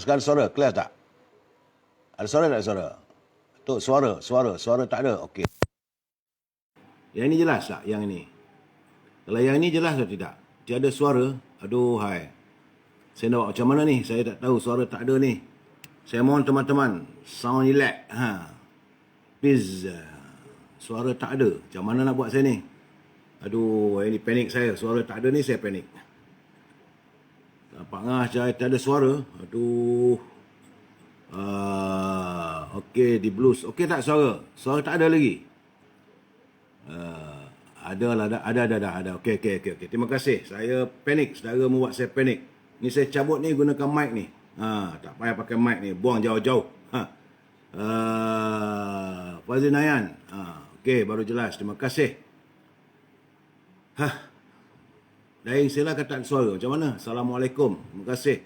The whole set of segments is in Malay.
Sekarang suara clear tak? Ada suara tak suara? Tu suara tak ada. Okey. Yang ini jelas tak? Yang ini. Kalau yang ini jelas atau tidak? Tiada suara. Aduh hai. Saya nak buat macam mana ni? Saya tak tahu, suara tak ada ni. Saya mohon teman-teman, sound elect. Please. Suara tak ada. Macam mana nak buat saya ni? Aduh, ini panik saya. Suara tak ada ni, saya panik. Nampak ngah saya tak ada suara. Aduh. Okey, di blues. Okey tak suara? Suara tak ada lagi. Ada. Okey. Terima kasih. Saya panik. Saudara membuat saya panik. Ni saya cabut ni gunakan mic ni. Tak payah pakai mic ni. Buang jauh-jauh. Fazil Nayan. Okey, baru jelas. Terima kasih. Daing sila kata suara. Macam mana? Assalamualaikum. Terima kasih.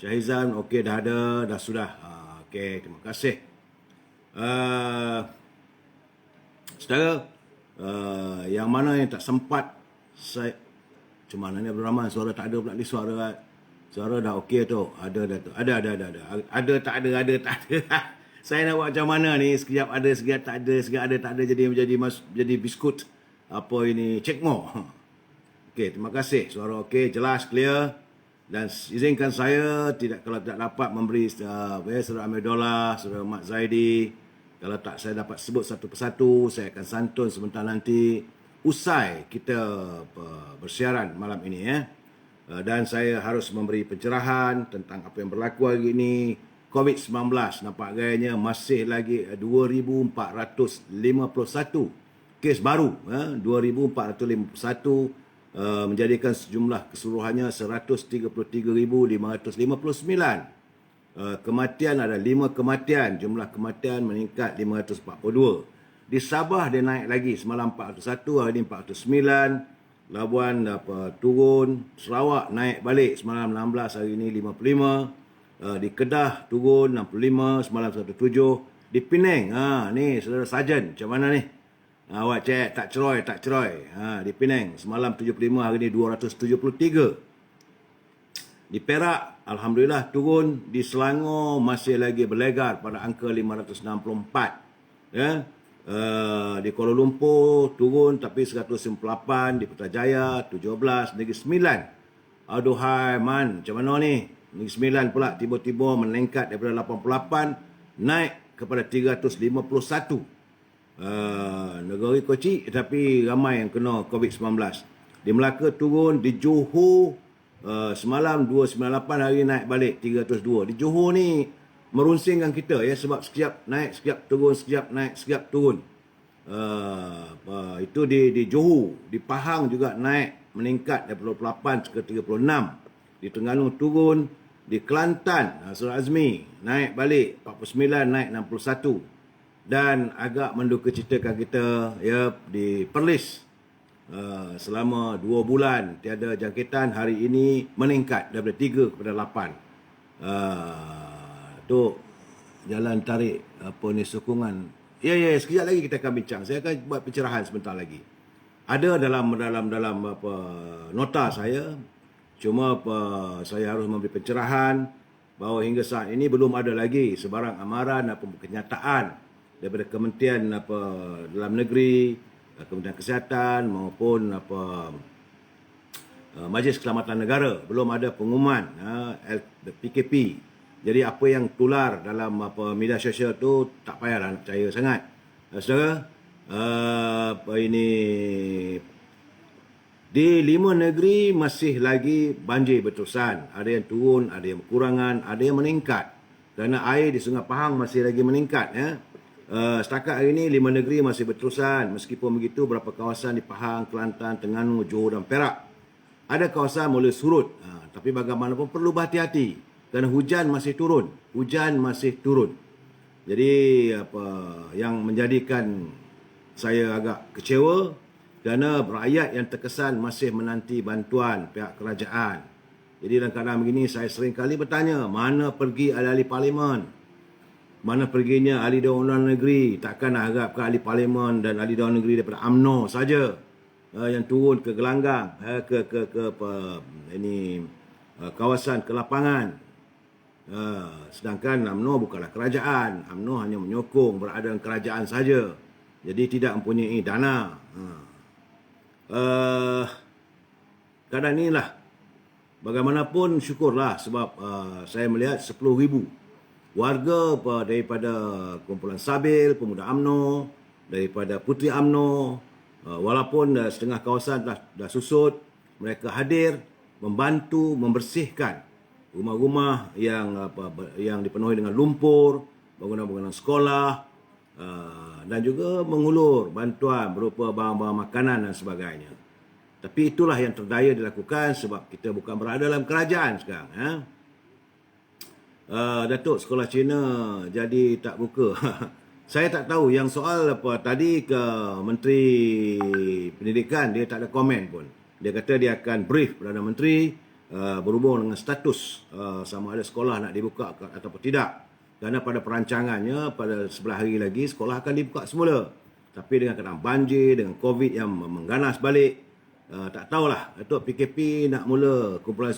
Syahizan, okey dah ada, dah sudah. Okey, terima kasih. Saudara, yang mana yang tak sempat saya, macam mana ni Abdul Rahman, suara tak ada pula ni, suara dah okey tu. Ada dah tu. Ada. Ada tak ada. Saya nak buat macam mana ni? Sekejap ada, sekejap tak ada, sekejap ada tak ada, jadi biskut. Apa ini? Cekmo. Okey, terima kasih. Suara okey, jelas, clear. Dan izinkan saya kalau tidak dapat memberi Saudara Amir Dollah, Saudara Mat Zaidi. Kalau tak saya dapat sebut satu persatu, saya akan santun sebentar nanti usai kita bersiaran malam ini ya. Dan saya harus memberi pencerahan tentang apa yang berlaku hari ini. COVID-19 nampak gayanya masih lagi 2,451 kes baru, 2,451, menjadikan sejumlah keseluruhannya 133,559. Kematian ada 5 kematian, jumlah kematian meningkat 542. Di Sabah dia naik lagi, semalam 401, hari ini 409. Labuan turun, Sarawak naik balik, semalam 16, hari ini 55. Di Kedah turun 65, semalam 107. Di Penang, ni saudara Sarjan, macam mana ni? Awak cek, tak ceroy. Di Penang, semalam 75, hari ini 273. Di Perak, Alhamdulillah turun. Di Selangor masih lagi berlegar pada angka 564. Ya. Di Kuala Lumpur turun tapi 198. Di Putrajaya 17, Negeri Sembilan. Aduhai man, macam mana ni? Negeri Sembilan pula tiba-tiba meningkat daripada 88 naik kepada 351. Negeri kecil tapi ramai yang kena COVID-19. Di Melaka turun, di Johor semalam 298, hari naik balik 302. Di Johor ni merunsingkan kita ya, sebab sekejap naik, sekejap turun, sekejap naik, sekejap turun. Itu di Johor. Di Pahang juga naik, meningkat daripada 28 ke 36. Di Terengganu turun. Di Kelantan, Saudara Azmi naik balik 49, naik 61. Dan agak mendukacitakan kita ya, di Perlis selama 2 bulan tiada jangkitan, hari ini meningkat daripada 3 kepada 8. Tu jalan tarik apa ni, sokongan. Ya, sekejap lagi kita akan bincang. Saya akan buat pencerahan sebentar lagi. Ada dalam apa nota saya, cuma saya harus memberi pencerahan bahawa hingga saat ini belum ada lagi sebarang amaran atau kenyataan daripada Kementerian Dalam Negeri, Kementerian Kesihatan maupun Majlis Keselamatan Negara. Belum ada pengumuman PKP. Jadi apa yang tular dalam media sosial tu tak payahlah nak percaya sangat. Saudara, ini di 5 negeri masih lagi banjir berterusan. Ada yang turun, ada yang berkurangan, ada yang meningkat. Kerana air di Sungai Pahang masih lagi meningkat ya. Setakat hari ini 5 negeri masih berterusan. Meskipun begitu, beberapa kawasan di Pahang, Kelantan, Terengganu, Johor dan Perak ada kawasan mula surut. Tapi bagaimanapun perlu berhati-hati kerana hujan masih turun. Jadi yang menjadikan saya agak kecewa kerana rakyat yang terkesan masih menanti bantuan pihak kerajaan. Jadi dalam keadaan begini, saya sering kali bertanya, mana pergi ahli parlimen? Mana perginya ahli Dewan Negeri? Takkan nak harapkan ahli parlimen dan ahli Dewan Negeri daripada UMNO saja yang turun ke gelanggang, kawasan, ke lapangan. Sedangkan UMNO bukanlah kerajaan. UMNO hanya menyokong berada dalam kerajaan saja. Jadi tidak mempunyai dana. Kadang inilah, bagaimanapun syukurlah sebab saya melihat 10,000 warga daripada kumpulan Sabil, pemuda UMNO, daripada Puteri UMNO, walaupun setengah kawasan dah susut, mereka hadir membantu membersihkan rumah-rumah yang dipenuhi dengan lumpur, bangunan-bangunan sekolah, dan juga mengulur bantuan berupa barang-barang makanan dan sebagainya. Tapi itulah yang terdaya dilakukan sebab kita bukan berada dalam kerajaan sekarang. Datuk, sekolah Cina jadi tak buka. Saya tak tahu yang soal tadi ke Menteri Pendidikan, dia tak ada komen pun. Dia kata dia akan brief Perdana Menteri berhubung dengan status sama ada sekolah nak dibuka ataupun tidak. Kerana pada perancangannya pada 11 hari lagi sekolah akan dibuka semula. Tapi dengan keadaan banjir, dengan COVID yang mengganas balik, tak tahulah. Datuk, PKP nak mula kumpulan.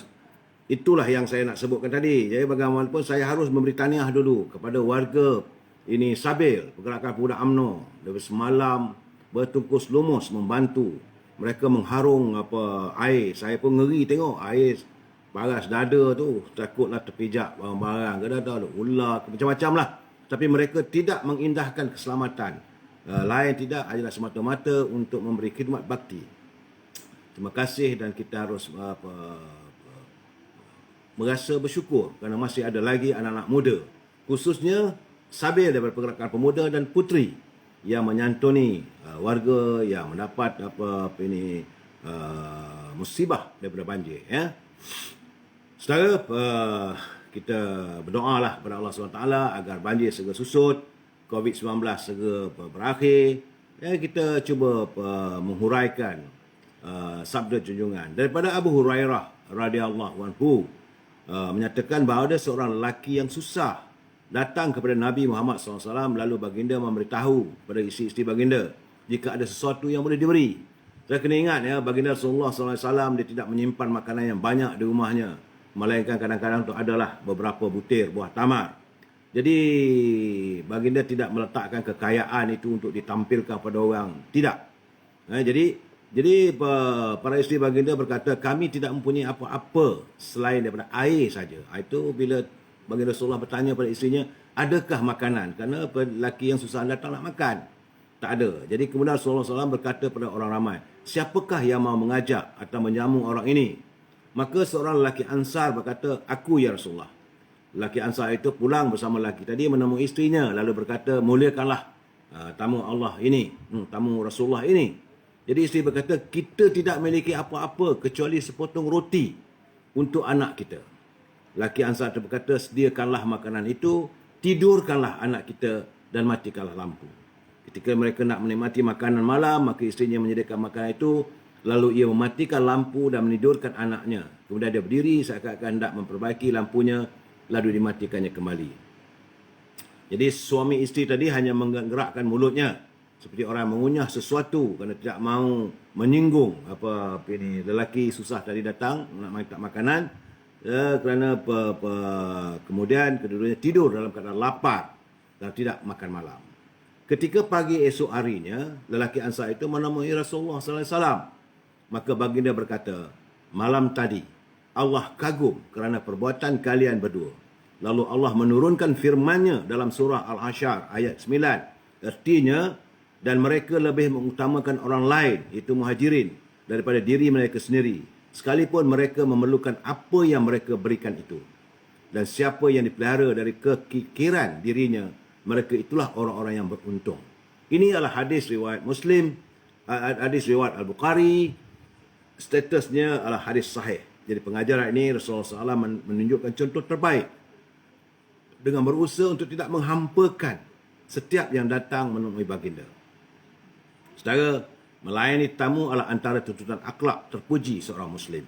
Itulah yang saya nak sebutkan tadi. Jadi bagaimanapun saya harus memberi tahniah dulu kepada warga ini Sabil, pergerakan pemuda UMNO. Dari semalam bertungkus lumus membantu. Mereka mengharung air. Saya pun ngeri tengok air paras dada tu. Takutlah terpijak barang-barang ke dada, ular, macam-macam lah. Tapi mereka tidak mengindahkan keselamatan. Lain tidak adalah semata-mata untuk memberi khidmat bakti. Terima kasih dan kita harus merasa bersyukur kerana masih ada lagi anak-anak muda. Khususnya Sabil daripada pergerakan pemuda dan puteri yang menyantuni warga yang mendapat musibah daripada banjir. Saudara, kita berdoalah kepada Allah SWT agar banjir segera susut, COVID-19 segera berakhir. Kita cuba menghuraikan sabda junjungan daripada Abu Hurairah radhiyallahu anhu, menyatakan bahawa ada seorang lelaki yang susah datang kepada Nabi Muhammad SAW, lalu baginda memberitahu kepada isteri-isteri baginda jika ada sesuatu yang boleh diberi. Saya kena ingat baginda Rasulullah SAW dia tidak menyimpan makanan yang banyak di rumahnya, melainkan kadang-kadang tu adalah beberapa butir buah tamar. Jadi baginda tidak meletakkan kekayaan itu untuk ditampilkan pada orang, tidak. Jadi para isteri baginda berkata, kami tidak mempunyai apa-apa selain daripada air saja. Itu bila baginda Rasulullah bertanya pada isterinya, adakah makanan? Kerana lelaki yang susah datang nak makan. Tak ada. Jadi kemudian Rasulullah SAW berkata kepada orang ramai, siapakah yang mau mengajak atau menjamu orang ini? Maka seorang lelaki Ansar berkata, aku ya Rasulullah. Lelaki Ansar itu pulang bersama lelaki tadi menemui isterinya, lalu berkata, muliakanlah tamu Allah ini, tamu Rasulullah ini. Jadi isteri berkata, kita tidak memiliki apa-apa kecuali sepotong roti untuk anak kita. Lelaki Ansar itu berkata, sediakanlah makanan itu, tidurkanlah anak kita dan matikanlah lampu. Ketika mereka nak menikmati makanan malam, maka isterinya menyediakan makanan itu, lalu ia mematikan lampu dan menidurkan anaknya. Kemudian dia berdiri seakan-akan hendak memperbaiki lampunya, lalu dimatikannya kembali. Jadi suami isteri tadi hanya menggerakkan mulutnya seperti orang mengunyah sesuatu kerana tidak mahu menyinggung lelaki susah tadi datang nak minta makanan, kerana kemudian kedua-duanya tidur dalam keadaan lapar dan tidak makan malam. Ketika pagi esok harinya, lelaki Ansar itu menemui Rasulullah SAW. Maka baginda berkata, malam tadi Allah kagum kerana perbuatan kalian berdua. Lalu Allah menurunkan firman-Nya dalam surah Al-Hasyr ayat 9. Artinya, dan mereka lebih mengutamakan orang lain, iaitu muhajirin, daripada diri mereka sendiri, sekalipun mereka memerlukan apa yang mereka berikan itu. Dan siapa yang dipelihara dari kekikiran dirinya, mereka itulah orang-orang yang beruntung. Ini adalah hadis riwayat Muslim, hadis riwayat Al-Bukhari, statusnya adalah hadis sahih. Jadi pengajaran ini Rasulullah SAW menunjukkan contoh terbaik dengan berusaha untuk tidak menghampakan setiap yang datang menemui baginda. Saudara, melayani tamu adalah antara tuntutan akhlak terpuji seorang Muslim.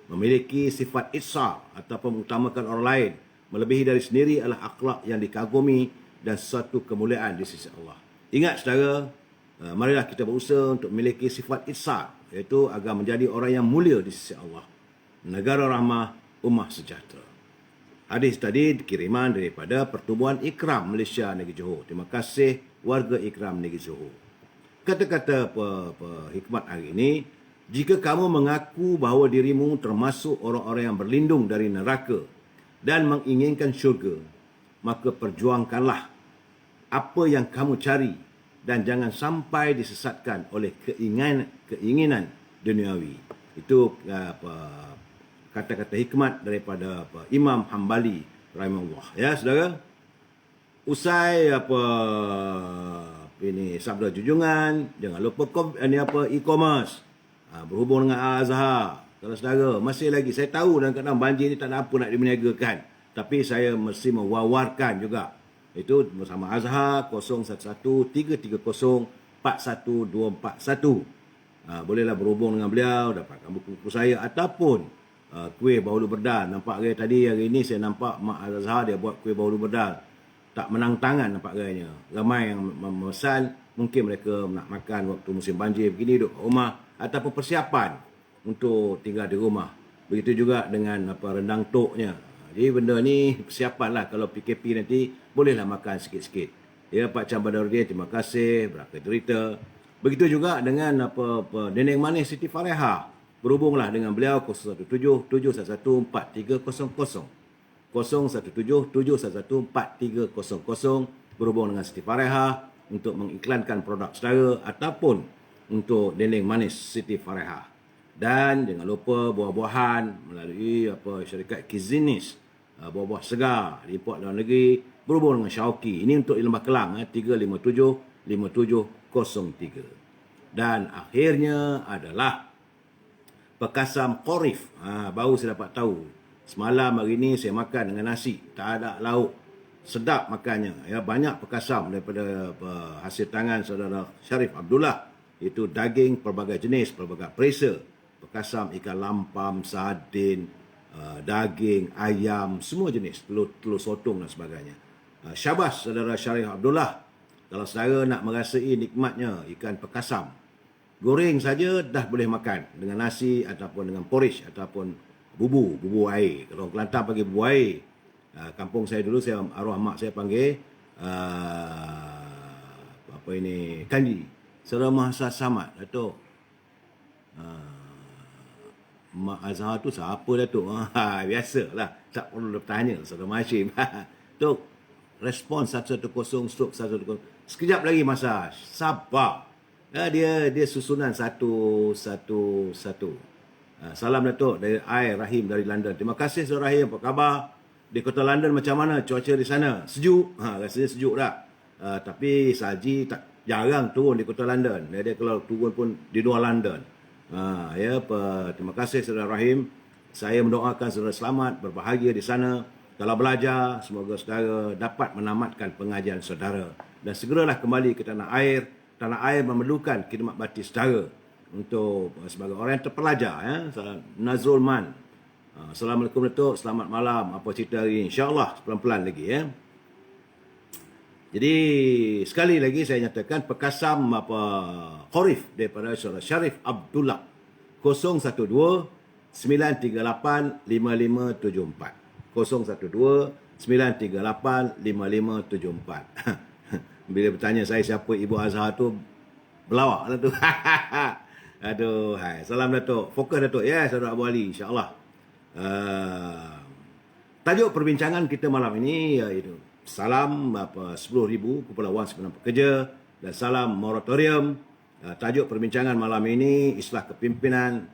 Memiliki sifat ihsan ataupun mengutamakan orang lain melebihi dari sendiri adalah akhlak yang dikagumi dan suatu kemuliaan di sisi Allah. Ingat saudara, marilah kita berusaha untuk memiliki sifat ihsan, iaitu agar menjadi orang yang mulia di sisi Allah. Negara rahmah, ummah sejahtera. Hadis tadi kiriman daripada Pertubuhan Ikram Malaysia Negeri Johor. Terima kasih warga Ikram Negeri Johor. Kata-kata hikmat hari ini, jika kamu mengaku bahawa dirimu termasuk orang-orang yang berlindung dari neraka dan menginginkan syurga, maka perjuangkanlah apa yang kamu cari dan jangan sampai disesatkan oleh keinginan duniawi. Itu kata-kata hikmat daripada Imam Hambali rahimahullah. Ya, saudara. Usai ini sabda junjungan, jangan lupa e-commerce. Berhubung dengan Al-Azhar. Kalau saudara, masih lagi saya tahu dalam keadaan banjir ni tak ada apa nak diberniagakan, tapi saya mesti mewawarkan juga. Itu bersama Azhar 011330412441. Bolehlah berhubung dengan beliau, dapatkan buku-buku saya ataupun kuih bahulu berdal. Nampak hari ini saya nampak Mak Azhar dia buat kuih bahulu berdal. Tak menang tangan nampak gayanya. Ramai yang memesan, mungkin mereka nak makan waktu musim banjir begini, duduk kat rumah ataupun persiapan untuk tinggal di rumah. Begitu juga dengan rendang toknya. Jadi benda ni persiapan lah, kalau PKP nanti bolehlah makan sikit-sikit. Ya, Pak Chan Badarudin, terima kasih, berakal derita. Begitu juga dengan Dendeng Manis Siti Fareha. Berhubunglah dengan beliau 0177114300. 0177114300 berhubung dengan Siti Fareha untuk mengiklankan produk saudara ataupun untuk dendeng manis Siti Fareha. Dan jangan lupa buah-buahan melalui syarikat Kizinis, buah-buah segar diimport dalam negeri berhubung dengan Syauki. Ini untuk Lembah Kelang 3575703. Dan akhirnya adalah Pekasam Qorif. Baru saya dapat tahu. Semalam hari ini saya makan dengan nasi, tak ada lauk. Sedap makannya. Ya, banyak pekasam daripada hasil tangan saudara Syarif Abdullah. Itu daging pelbagai jenis, pelbagai perisa. Pekasam ikan lampam, sardin, daging, ayam, semua jenis. Telur sotong dan sebagainya. Syabas saudara Syarif Abdullah. Kalau saudara nak merasai nikmatnya ikan pekasam, goreng saja dah boleh makan dengan nasi ataupun dengan porridge ataupun bubu air. Kalau Kelantan panggil bubu air. Kampung saya dulu, arwah mak saya panggil kanji. Saudara Mahasiswa Samad, Datuk. Mak Azhar tu siapa, Datuk? Biasalah, tak perlu bertanya saudara Mahashim. Tok, respon 110/110. Sekejap lagi masa. Sabar. Dia susunan satu. Salam Datuk dari Air Rahim dari London. Terima kasih Saudara Rahim, apa khabar? Di kota London macam mana cuaca di sana? Sejuk? Rasanya sejuk tak? Tapi salji tak jarang turun di kota London. Dia kalau turun pun di luar London. Terima kasih Saudara Rahim. Saya mendoakan saudara selamat, berbahagia di sana. Kalau belajar, semoga saudara dapat menamatkan pengajian saudara. Dan segeralah kembali ke tanah air. Tanah air memerlukan khidmat bakti saudara untuk sebagai orang yang terpelajar. Nazrul Man. Assalamualaikum Datuk, selamat malam. Apa cerita hari ini? InsyaAllah pelan-pelan lagi. Jadi sekali lagi saya nyatakan Pekasam Qorif daripada saudara Syarif Abdullah 012-938-5574. 012-938-5574. Bila bertanya saya siapa Ibu Azhar tu, belawak lah tu. Aduh, hai. Salam Datuk. Fokus Datuk ya, saudara Abu Ali, insya-Allah. Tajuk perbincangan kita malam ini iaitu salam 10,000 kepulauan sebenar pekerja dan salam moratorium. Tajuk perbincangan malam ini Islah Kepimpinan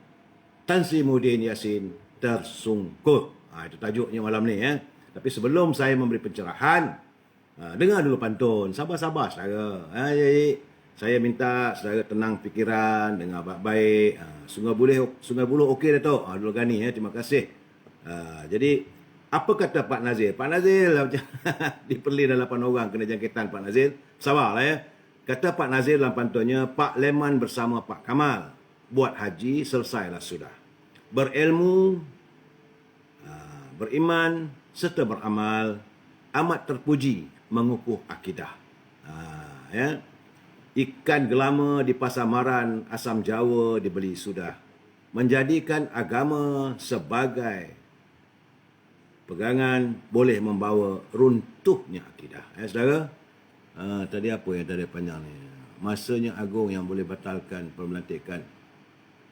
Tan Sri Muhyiddin Yassin tersungkur. Itu tajuknya malam ni ya. Tapi sebelum saya memberi pencerahan, dengar dulu pantun. Sabar-sabar saudara. Jadi saya minta saudara tenang fikiran, dengar baik-baik. Sungai Buloh okey Datuk. Dulu Gani terima kasih. Jadi apa kata Pak Nazir? Pak Nazir diperli dalam 8 orang kena jangkitan Pak Nazir. Sabarlah ya. Kata Pak Nazir dalam pantunnya, Pak Leman bersama Pak Kamal buat haji selesailah sudah. Berilmu, beriman serta beramal, amat terpuji mengukuh akidah. Ikan gelama di pasamaran asam Jawa dibeli sudah. Menjadikan agama sebagai pegangan boleh membawa runtuhnya akidah. Saudara, tadi apa yang tadi panjang ni? Masanya agung yang boleh batalkan pelantikan.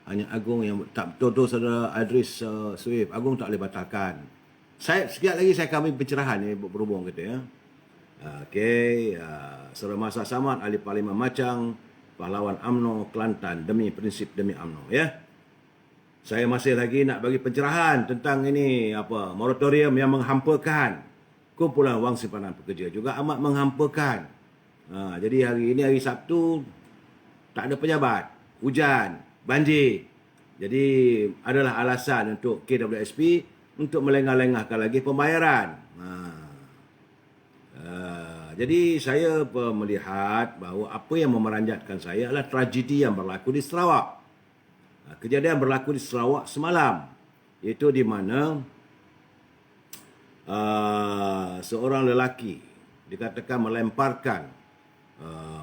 Hanya agung yang tak betul-betul saudara Idris Suib. Agung tak boleh batalkan. Sekejap lagi saya kami pencerahan ni berhubung kita ya. Okey, Saudara Masa Samad, Ahli Parlimen Macang, pahlawan UMNO Kelantan demi prinsip demi UMNO ya. Saya masih lagi nak bagi pencerahan tentang ini moratorium yang menghampakan kumpulan wang simpanan pekerja, juga amat menghampakan. Jadi hari ini hari Sabtu tak ada pejabat, hujan, banjir. Jadi adalah alasan untuk KWSP untuk melengah-lengahkan lagi pembayaran. Jadi saya melihat bahawa apa yang memeranjatkan saya adalah tragedi yang berlaku di Sarawak. Kejadian berlaku di Sarawak semalam, iaitu di mana seorang lelaki dikatakan melemparkan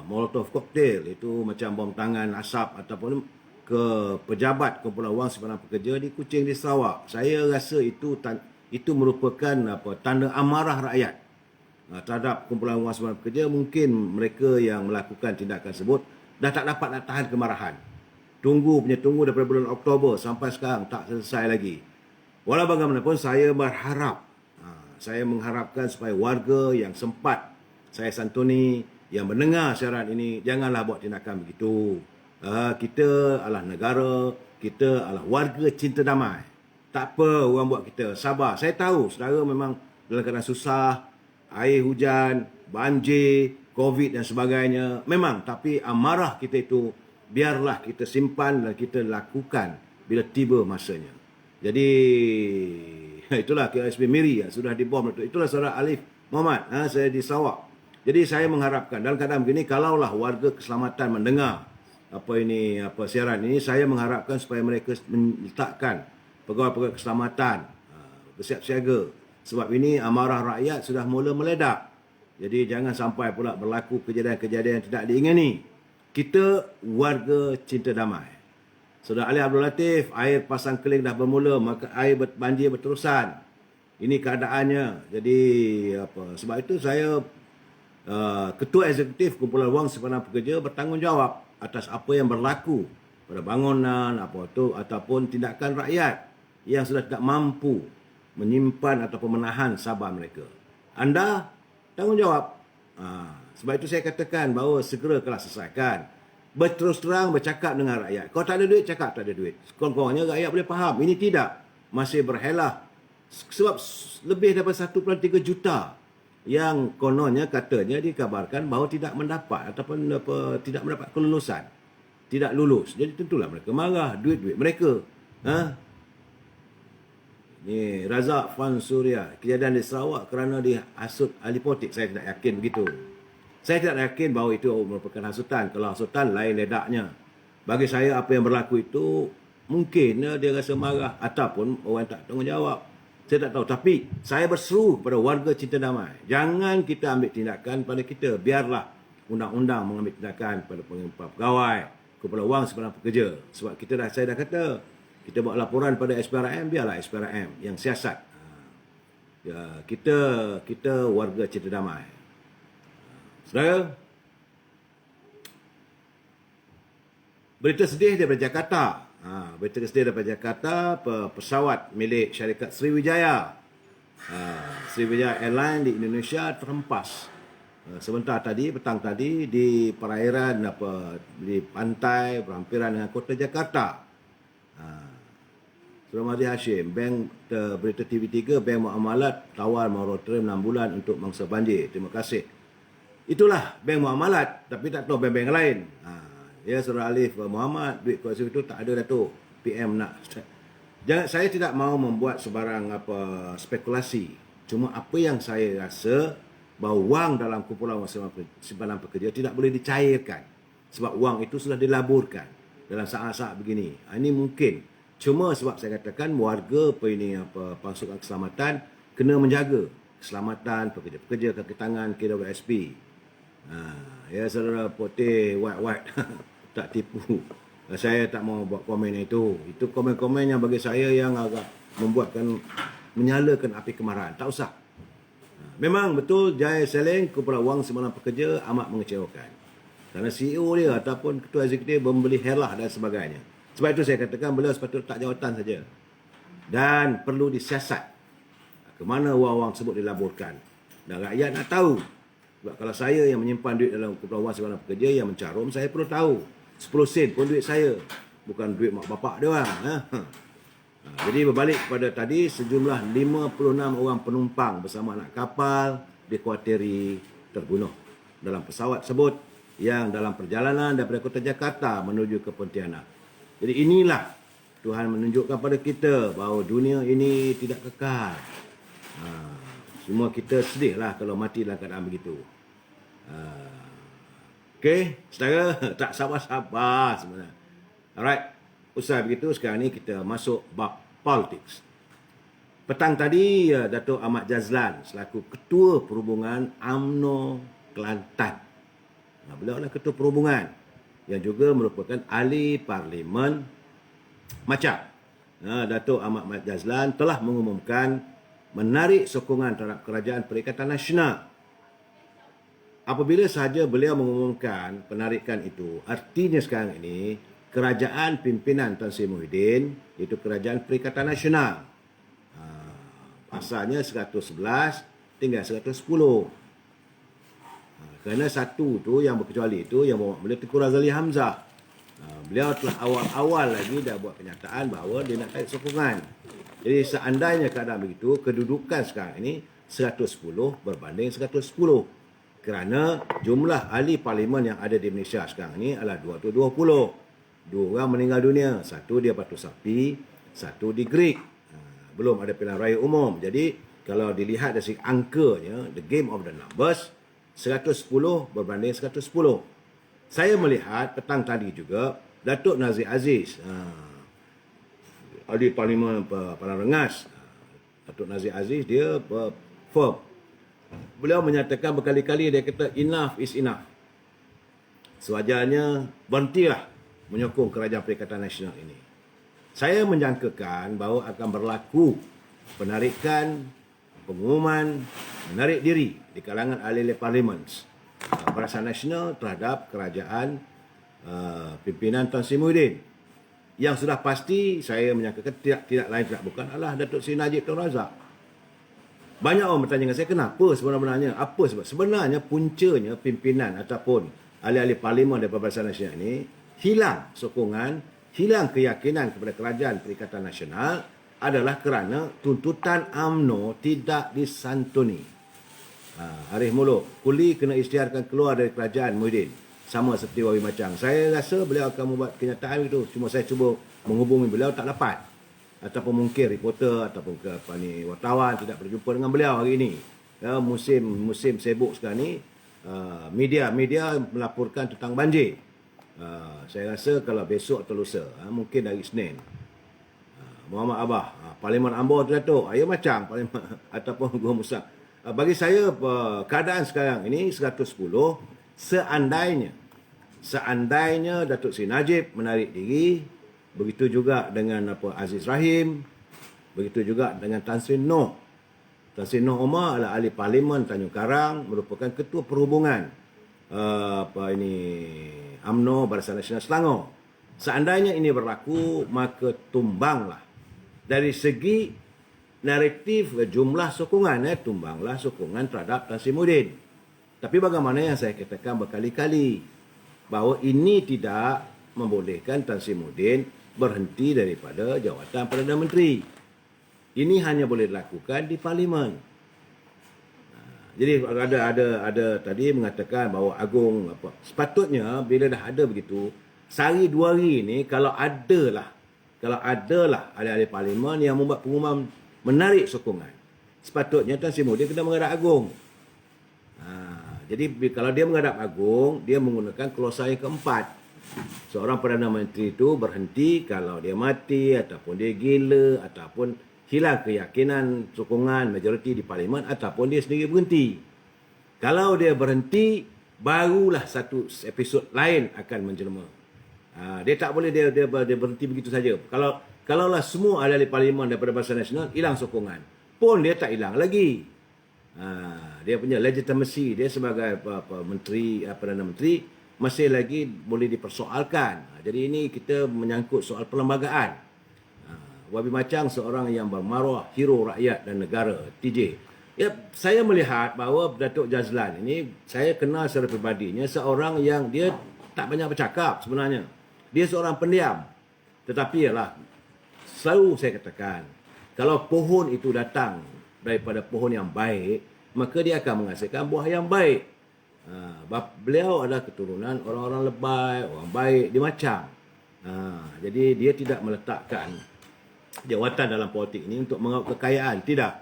molotov cocktail, itu macam bom tangan asap ataupun ke pejabat kumpulan wang simpanan pekerja di Kuching di Sarawak. Saya rasa itu merupakan tanda amarah rakyat terhadap kumpulan wang simpanan pekerja. Mungkin mereka yang melakukan tindakan tersebut dah tak dapat nak tahan kemarahan. Tunggu daripada bulan Oktober sampai sekarang tak selesai lagi. Walau bagaimanapun saya berharap, saya mengharapkan supaya warga yang sempat saya santuni, yang mendengar siaran ini, janganlah buat tindakan begitu. Kita adalah negara, kita adalah warga cinta damai. Tak apa orang buat kita, sabar. Saya tahu saudara memang dalam keadaan susah, air hujan, banjir, COVID dan sebagainya. Memang, tapi amarah kita itu biarlah kita simpan dan kita lakukan bila tiba masanya. Jadi itulah KSB Miri yang sudah dibom. Itulah saudara Alif Muhammad, saya di Sarawak. Jadi saya mengharapkan dalam keadaan begini, kalaulah warga keselamatan mendengar siaran ini, saya mengharapkan supaya mereka meletakkan pegawai-pegawai keselamatan bersiap siaga. Sebab ini amarah rakyat sudah mula meledak. Jadi jangan sampai pula berlaku kejadian-kejadian yang tidak diingini. Kita warga cinta damai. Saudara Ali Abdul Latif, air pasang keling dah bermula, maka air banjir berterusan. Ini keadaannya. Jadi sebab itu saya Ketua Eksekutif Kumpulan Wang Simpanan Pekerja bertanggungjawab atas apa yang berlaku pada bangunan ataupun tindakan rakyat yang sudah tidak mampu menyimpan ataupun menahan sabar mereka. Anda tanggungjawab. Sebab itu saya katakan bahawa segera kelas selesaikan. Berterus terang bercakap dengan rakyat. Kalau tak ada duit, cakap tak ada duit. Sekurang-kurangnya rakyat boleh faham. Ini tidak. Masih berhelah. Sebab lebih daripada 1.3 juta yang kononnya katanya dikabarkan bahawa tidak mendapat ataupun tidak mendapat kelulusan. Tidak lulus. Jadi tentulah mereka marah. Duit-duit mereka. Ni Razak Fan Suria, kejadian di Sarawak kerana dihasut ahli politik. Saya tidak yakin begitu. Saya tidak yakin bahawa itu merupakan hasutan. Kalau hasutan lain ledaknya. Bagi saya apa yang berlaku itu mungkin dia rasa marah ataupun orang tak tanggungjawab. Saya tak tahu. Tapi saya berseru kepada warga cinta damai, jangan kita ambil tindakan pada kita. Biarlah undang-undang mengambil tindakan pada pegawai kumpulan wang simpanan pekerja. Sebab saya dah kata, kita buat laporan pada SPRM, biarlah SPRM yang siasat. Kita warga cinta damai. Saudara, berita sedih daripada Jakarta. Berita sedih daripada Jakarta, pesawat milik syarikat Sriwijaya, Sriwijaya Airline di Indonesia terhempas petang tadi di perairan di pantai berhampiran dengan kota Jakarta. Saudara Mahdi Hashim, berita TV3, Bank Muamalat tawar moratorium 6 bulan untuk mangsa banjir. Terima kasih. Itulah Bank Muamalat, tapi tak tahu bank-bank lain. Ya, Saudara Alif Muhammad, duit kuasa itu tak ada dah tu. PM nak. Saya tidak mahu membuat sebarang spekulasi. Cuma apa yang saya rasa bahawa wang dalam kumpulan wang simpanan pekerja tidak boleh dicairkan. Sebab wang itu sudah dilaburkan dalam saat-saat begini. Ini mungkin. Cuma sebab saya katakan warga pasukan keselamatan kena menjaga keselamatan pekerja-pekerja kaki tangan KWSP. Ya, saudara putih white tak tipu. Saya tak mau buat komen itu. Itu komen-komen yang bagi saya yang agak membuatkan menyalakan api kemarahan. Tak usah. Memang betul Jaya Seleng Kumpulan Wang Simpangan Pekerja amat mengecewakan. Kerana CEO dia ataupun ketua eksekutif membeli helah dan sebagainya. Sebab itu saya katakan beliau sepatutnya letak jawatan saja. Dan perlu disiasat ke mana wang-wang tersebut dilaburkan. Dan rakyat nak tahu. Sebab kalau saya yang menyimpan duit dalam Kumpulan Wang Simpangan Pekerja yang mencarum, saya perlu tahu. 10 sen pun duit saya. Bukan duit mak bapak dia orang. Jadi berbalik kepada tadi, sejumlah 56 orang penumpang bersama anak kapal dikuatiri terbunuh dalam pesawat tersebut yang dalam perjalanan daripada kota Jakarta menuju ke Pontianak. Jadi inilah Tuhan menunjukkan pada kita bahawa dunia ini tidak kekal. Semua kita sedihlah kalau mati dalam keadaan begitu. Okey, saudara, tak sabar-sabar sebenarnya. Alright, usai begitu sekarang ni kita masuk bab politics. Petang tadi Datuk Ahmad Jazlan selaku Ketua Perhubungan UMNO Kelantan. Beliau adalah Ketua Perhubungan yang juga merupakan ahli Parlimen Macam. Datuk Ahmad Jazlan telah mengumumkan menarik sokongan terhadap Kerajaan Perikatan Nasional. Apabila sahaja beliau mengumumkan penarikan itu, artinya sekarang ini kerajaan pimpinan Tan Sri Muhyiddin, iaitu Kerajaan Perikatan Nasional. Asalnya 111 tinggal 110. Kerana satu tu yang berkecuali itu yang bawa beliau Tengku Razali Hamzah. Beliau telah awal-awal lagi dah buat kenyataan bahawa dia nak tarik sokongan. Jadi seandainya keadaan begitu, kedudukan sekarang ini 110 berbanding 110. Kerana jumlah ahli parlimen yang ada di Malaysia sekarang ini adalah 220. 2 orang meninggal dunia. Satu dia Batu Sapi, satu di Greek. Belum ada pilihan raya umum. Jadi kalau dilihat dari segi angkanya, the game of the numbers, 110 berbanding 110. Saya melihat petang tadi juga Datuk Nazir Aziz, ahli parlimen Padang Rengas, Datuk Nazir Aziz dia firm. Beliau menyatakan berkali-kali, dia kata enough is enough. Sewajarnya berhentilah menyokong Kerajaan Perikatan Nasional ini. Saya menjangkakan bahawa akan berlaku penarikan, pengumuman, menarik diri di kalangan ahli parlimen Barisan Nasional terhadap kerajaan pimpinan Tan Sri Muhyiddin. Yang sudah pasti saya menyangkakan tidak lain tidak bukan adalah Datuk Seri Najib Tun Razak. Banyak orang bertanya dengan saya, kenapa sebenarnya? Apa sebab? Sebenarnya puncanya pimpinan ataupun ahli-ahli parlimen daripada Barisan Nasional ini hilang sokongan, hilang keyakinan kepada Kerajaan Perikatan Nasional adalah kerana tuntutan UMNO tidak disantuni. Arif Muluk, kuli kena isytiharkan keluar dari Kerajaan Muhyiddin. Sama seperti Wawi Macang. Saya rasa beliau akan membuat kenyataan itu. Cuma saya cuba menghubungi beliau, tak dapat. Ataupun mungkin reporter ataupun wartawan tidak berjumpa dengan beliau hari ini. Musim sibuk sekarang ni, media melaporkan tentang banjir. Saya rasa kalau besok atau lusa, mungkin hari Senin, Muhammad Abah, Parlimen Ambor tu Datuk, Ayo Macang, Parlimen ataupun Gua Musa. Bagi saya keadaan sekarang ini 110, seandainya Datuk Seri Najib menarik diri, begitu juga dengan Aziz Rahim, begitu juga dengan Tan Sri Noh. Tan Sri Noh Omar adalah ahli Parlimen Tanjung Karang, merupakan Ketua Perhubungan UMNO Barisan Nasional Selangor. Seandainya ini berlaku, maka tumbanglah dari segi naratif jumlah sokongan, tumbanglah sokongan terhadap Tan Sri Muhyiddin. Tapi bagaimana yang saya katakan berkali-kali, bahawa ini tidak membolehkan Tan Sri Muhyiddin berhenti daripada jawatan Perdana Menteri. Ini hanya boleh dilakukan di Parlimen. Jadi ada tadi mengatakan bahawa Agong sepatutnya bila dah ada begitu, sehari 2 hari ini kalau adalah ahli-ahli parlimen yang membuat pengumuman menarik sokongan, sepatutnya Tan Sri Muhyiddin kena menghadap Agong. Jadi kalau dia menghadap Agong, dia menggunakan klausa yang keempat. Seorang Perdana Menteri itu berhenti kalau dia mati ataupun dia gila ataupun hilang keyakinan sokongan majoriti di parlimen ataupun dia sendiri berhenti. Kalau dia berhenti, barulah satu episod lain akan menjelma. Dia tak boleh dia berhenti begitu saja. Kalaulah semua ahli parlimen daripada Barisan Nasional hilang sokongan, pun dia tak hilang lagi. Dia punya legitimacy dia sebagai menteri, Perdana Menteri masih lagi boleh dipersoalkan. Jadi ini kita menyangkut soal perlembagaan. Wabi Macang seorang yang bermaruah, hero rakyat dan negara, TJ. Ya, saya melihat bahawa Datuk Jazlan ini, saya kenal secara peribadinya, seorang yang dia tak banyak bercakap sebenarnya. Dia seorang pendiam. Tetapi ialah, selalu saya katakan, kalau pohon itu datang daripada pohon yang baik, maka dia akan menghasilkan buah yang baik. Beliau adalah keturunan orang-orang lebay, orang baik di Macang. Jadi dia tidak meletakkan jawatan dalam politik ini untuk mengaut kekayaan. Tidak.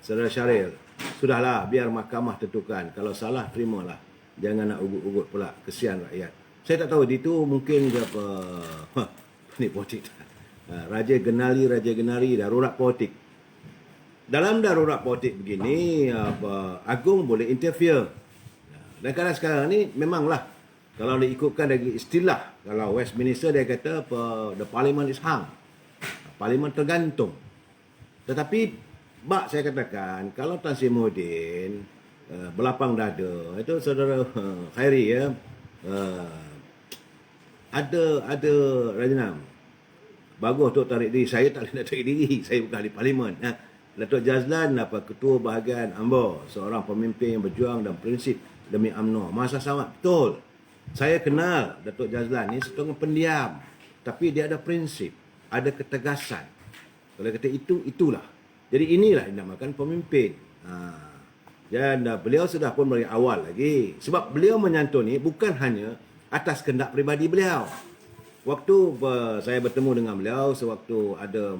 Saudara Syaril, sudahlah, biar mahkamah tentukan. Kalau salah, terimalah. Jangan nak ugut-ugut pula. Kesian rakyat. Saya tak tahu, itu mungkin apa ni politik. Raja Genari, darurat politik. Dalam darurat politik begini, Agung boleh interfere. Dan kadang sekarang ni memanglah, kalau diikutkan dari istilah, kalau Westminster dia kata the parliament is hung. Parlimen tergantung. Tetapi saya katakan, kalau Tan Sri Muhyiddin berlapang dada, itu saudara Khairi ya, ada Rajanam. Bagus untuk tarik diri. Saya tak boleh nak tarik diri. Saya bukan ahli parlimen. Datuk Jazlan ketua bahagian AMNO, seorang pemimpin yang berjuang dan prinsip demi UMNO. Masa sama betul. Saya kenal Datuk Jazlan ni seorang pendiam, tapi dia ada prinsip, ada ketegasan. Kalau kata itu, itulah. Jadi inilah yang dinamakan pemimpin. Dan beliau sudah pun dari awal lagi. Sebab beliau menyantuni bukan hanya atas kehendak peribadi beliau. Waktu saya bertemu dengan beliau, sewaktu ada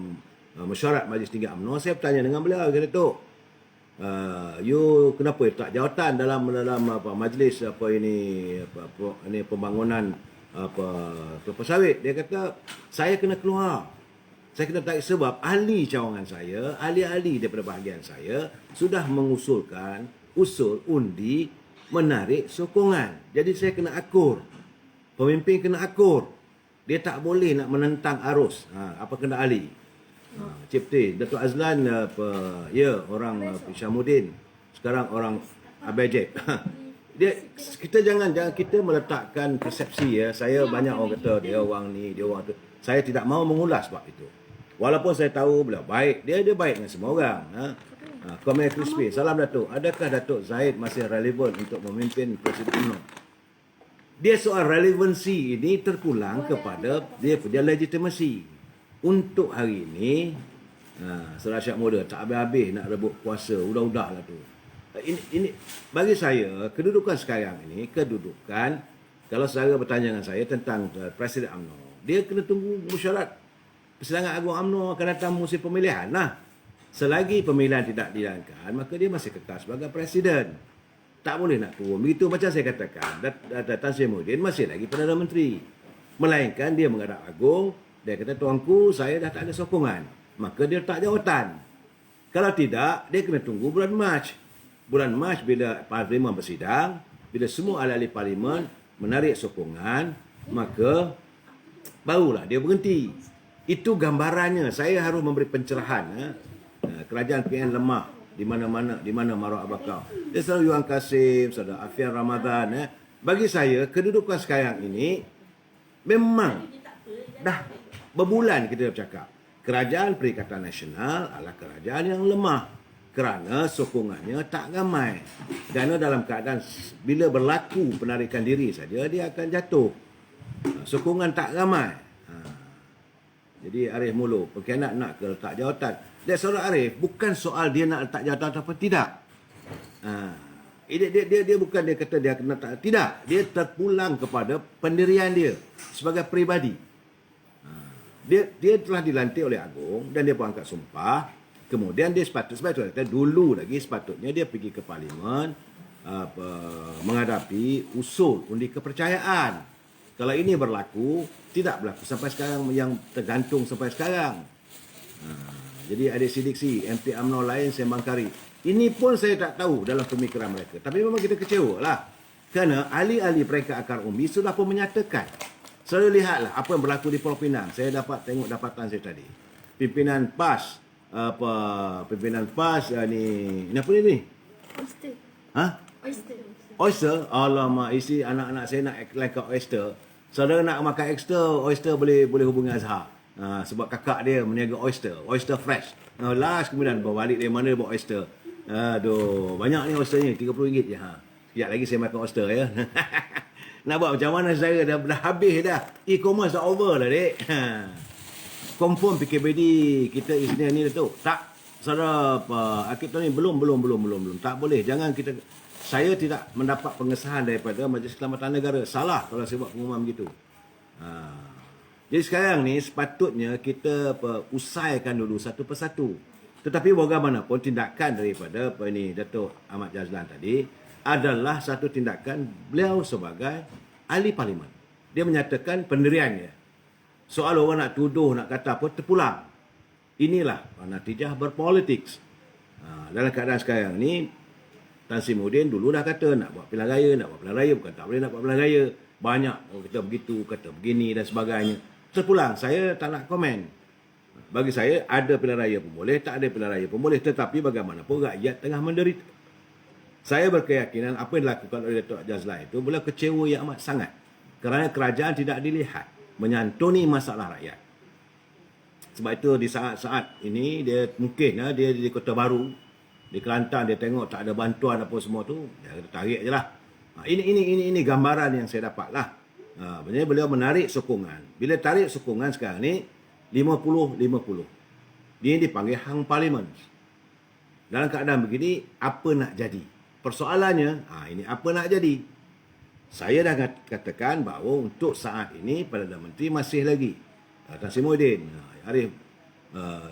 mesyuarat Majlis Tinggi UMNO, saya bertanya dengan beliau, kata Tok, you kenapa tak jawatan dalam majlis ini pembangunan kelapa sawit? Dia kata, saya kena keluar. Saya kena tarik sebab ahli cawangan saya, ahli-ahli daripada bahagian saya sudah mengusulkan usul undi menarik sokongan. Jadi saya kena akur. Pemimpin kena akur. Dia tak boleh nak menentang arus. Apa kena ahli? Cip T, Datuk Azlan orang Syamuddin. Sekarang orang Abajek. Kita jangan kita meletakkan persepsi ya. Saya banyak orang kata dia orang ni, dia orang tu. Saya tidak mau mengulas sebab itu. Walaupun saya tahu beliau baik, dia baik dengan semua orang. Komel Crispy, salam Datuk. Adakah Datuk Zahid masih relevan untuk memimpin Presiden UMNO? Dia soal relevansi ini terpulang kepada dia punya legitimasi. Untuk hari ini, Saudara Syak Muda tak habis-habis nak rebut kuasa, udah-udahlah tu. Ini bagi saya, kedudukan sekarang ini, kalau saudara bertanya dengan saya tentang Presiden UMNO, dia kena tunggu mesyuarat Persidangan Agung UMNO akan datang musim pemilihan. Selagi pemilihan tidak dijalankan, maka dia masih kekal sebagai Presiden. Tak boleh nak turun. Begitu macam saya katakan, Tan Sri Muhyiddin masih lagi Perdana Menteri. Melainkan dia menghadap Agung, dia kata, tuanku, saya dah tak ada sokongan. Maka dia letak jawatan. Kalau tidak, dia kena tunggu bulan Mac. Bulan Mac bila Parlimen bersidang, bila semua ahli-ahli Parlimen menarik sokongan, maka barulah dia berhenti. Itu gambarannya. Saya harus memberi pencerahan. Kerajaan PN lemah di mana-mana, di mana Maruah Abakar. Dia selalu Yuan Kasim, saudara Afian Ramadan. Bagi saya, kedudukan sekarang ini memang dah berbulan kita dah bercakap. Kerajaan Perikatan Nasional adalah kerajaan yang lemah kerana sokongannya tak ramai. Kerana dalam keadaan bila berlaku penarikan diri saja, dia akan jatuh. Sokongan tak ramai. Jadi Arif Mulu, pengkhianat nak ke letak jawatan. Dan saudara Arif, bukan soal dia nak letak jawatan atau tidak. Dia bukan dia kata dia kena tak. Tidak. Dia terpulang kepada pendirian dia sebagai peribadi. Dia telah dilantik oleh Agung dan dia pun angkat sumpah. Kemudian dia sepatutnya dulu lagi sepatutnya dia pergi ke Parlimen menghadapi usul undi kepercayaan. Kalau ini berlaku, tidak berlaku sampai sekarang, yang tergantung sampai sekarang. Jadi ada sidiksi MP UMNO lain Sembang Kari. Ini pun saya tak tahu dalam pemikiran mereka. Tapi memang kita kecewa lah. Kerana ahli-ahli peringkat akar umbi sudah pun menyatakan. Selalu lihatlah apa yang berlaku di Pulau Pinang. Saya dapat tengok dapatan saya tadi. Pimpinan PAS apa pimpinan PAS ni apa ni? Oyster. Ha? Oyster. Oyster? Alamak, isi anak-anak saya nak like oyster. Saudara nak makan oyster boleh hubungi Azhar. Sebab kakak dia meniaga oyster fresh. Last kemudian balik dari mana bawa oyster. Aduh, banyak ni oyster ni, RM30 je. Sekejap lagi saya makan oyster ya. Nak buat macam mana saya dah habis dah. E-commerce dah over lah dek. Confirm PKBD kita Isnin ni Datuk. Tak, saudara kita ni belum. Tak boleh. Jangan kita, saya tidak mendapat pengesahan daripada Majlis Keselamatan Negara. Salah kalau saya buat pengumuman begitu. Jadi sekarang ni sepatutnya kita usaikan dulu satu persatu. Tetapi bagaimanapun tindakan daripada Datuk Ahmad Jazlan tadi adalah satu tindakan beliau sebagai ahli parlimen. Dia menyatakan pendiriannya. Soal orang nak tuduh, nak kata apa, terpulang. Inilah natijah berpolitik. Dalam keadaan sekarang ni, Tan Sri Muhyiddin dulu dah kata nak buat pilihan raya, bukan tak boleh nak buat pilihan raya. Banyak orang kata begitu, kata begini dan sebagainya. Terpulang, saya tak nak komen. Bagi saya, ada pilihan raya pun boleh, tak ada pilihan raya pun boleh. Tetapi bagaimanapun rakyat tengah menderita. Saya berkeyakinan apa yang dilakukan oleh Datuk Jazlan itu beliau kecewa yang amat sangat. Kerana kerajaan tidak dilihat menyantuni masalah rakyat. Sebab itu di saat-saat ini dia mungkin dia di Kota Baru, di Kelantan dia tengok tak ada bantuan apa semua tu, dia tarik je lah. Ini gambaran yang saya dapat lah. Sebenarnya beliau menarik sokongan. Bila tarik sokongan sekarang ni 50-50. Dia dipanggil hang parlimen. Dalam keadaan begini apa nak jadi? Persoalannya ini apa nak jadi? Saya dah katakan bahawa untuk saat ini Perdana Menteri masih lagi Tan Sri Muhyiddin, Arif,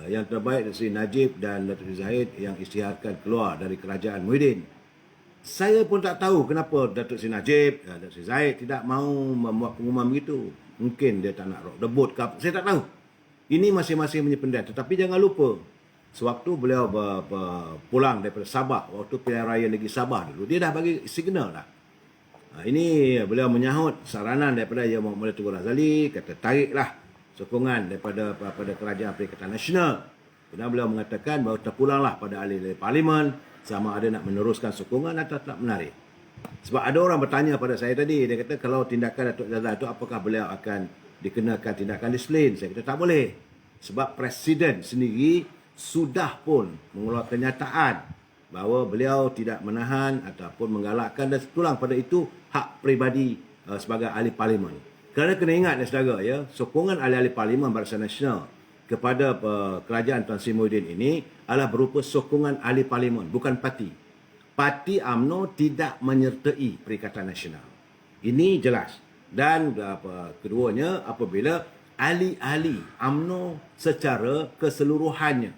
yang terbaik Datuk Seri Najib dan Datuk Seri Zahid yang isytiharkan keluar dari kerajaan Muhyiddin. Saya pun tak tahu kenapa Datuk Seri Najib, Datuk Seri Zahid tidak mahu membuat pengumuman begitu. Mungkin dia tak nak rock the boat ke apa, saya tak tahu. Ini masing-masing punya pendirian. Tetapi jangan lupa, sewaktu beliau pulang daripada Sabah, waktu pilihan raya negeri Sabah dulu, dia dah bagi signal dah. Ini beliau menyahut saranan daripada Yang Muhammad Tengku Razali, kata tariklah sokongan daripada kerajaan Perikatan Nasional. Kemudian beliau mengatakan bahawa terpulanglah pada ahli parlimen sama ada nak meneruskan sokongan atau tak menarik. Sebab ada orang bertanya pada saya tadi, dia kata kalau tindakan Datuk Jazlan itu apakah beliau akan dikenakan tindakan disiplin? Saya kata tak boleh. Sebab Presiden sendiri sudah pun mengeluarkan kenyataan bahawa beliau tidak menahan ataupun menggalakkan dan tulang pada itu hak peribadi sebagai ahli parlimen. Kerana kena ingat saudara ya, sokongan ahli-ahli parlimen Barisan Nasional kepada kerajaan Tan Sri Muhyiddin ini adalah berupa sokongan ahli parlimen, bukan parti. Parti UMNO tidak menyertai Perikatan Nasional. Ini jelas. Dan keduanya apabila ahli-ahli UMNO secara keseluruhannya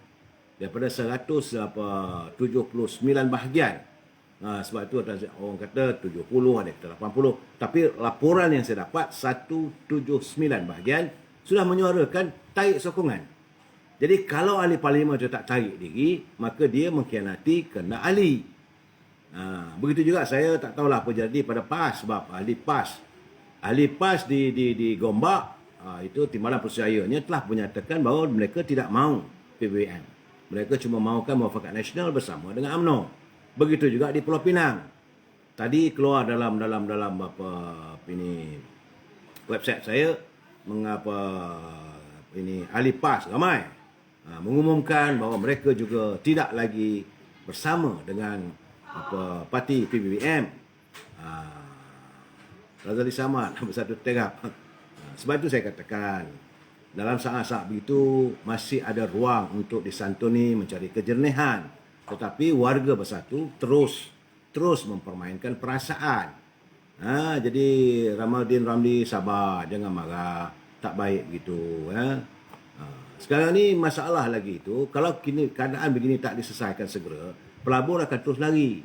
daripada 179 bahagian. Sebab itu orang kata 70, ada kata 80. Tapi laporan yang saya dapat 179 bahagian sudah menyuarakan tarik sokongan. Jadi kalau ahli parlimen itu tak tarik diri, maka dia mengkhianati kehendak ahli. Begitu juga saya tak tahulah apa jadi pada PAS, sebab ahli PAS di Gombak, itu Timbalan Putrajayanya telah menyatakan bahawa mereka tidak mahu PBBM. Mereka cuma mahukan Muafakat Nasional bersama dengan UMNO. Begitu juga di Pulau Pinang. Tadi keluar dalam website saya ahli PAS ramai mengumumkan bahawa mereka juga tidak lagi bersama dengan parti PBBM. Razali Samad bersatu terap. Sebab itu saya katakan, dalam saat-saat begitu masih ada ruang untuk disantuni, mencari kejernihan. Tetapi warga bersatu terus mempermainkan perasaan. Jadi Ramaddin Ramli sabar, jangan marah, tak baik begitu. Sekarang ni masalah lagi itu, kalau keadaan begini tak diselesaikan segera, pelabur akan terus lari.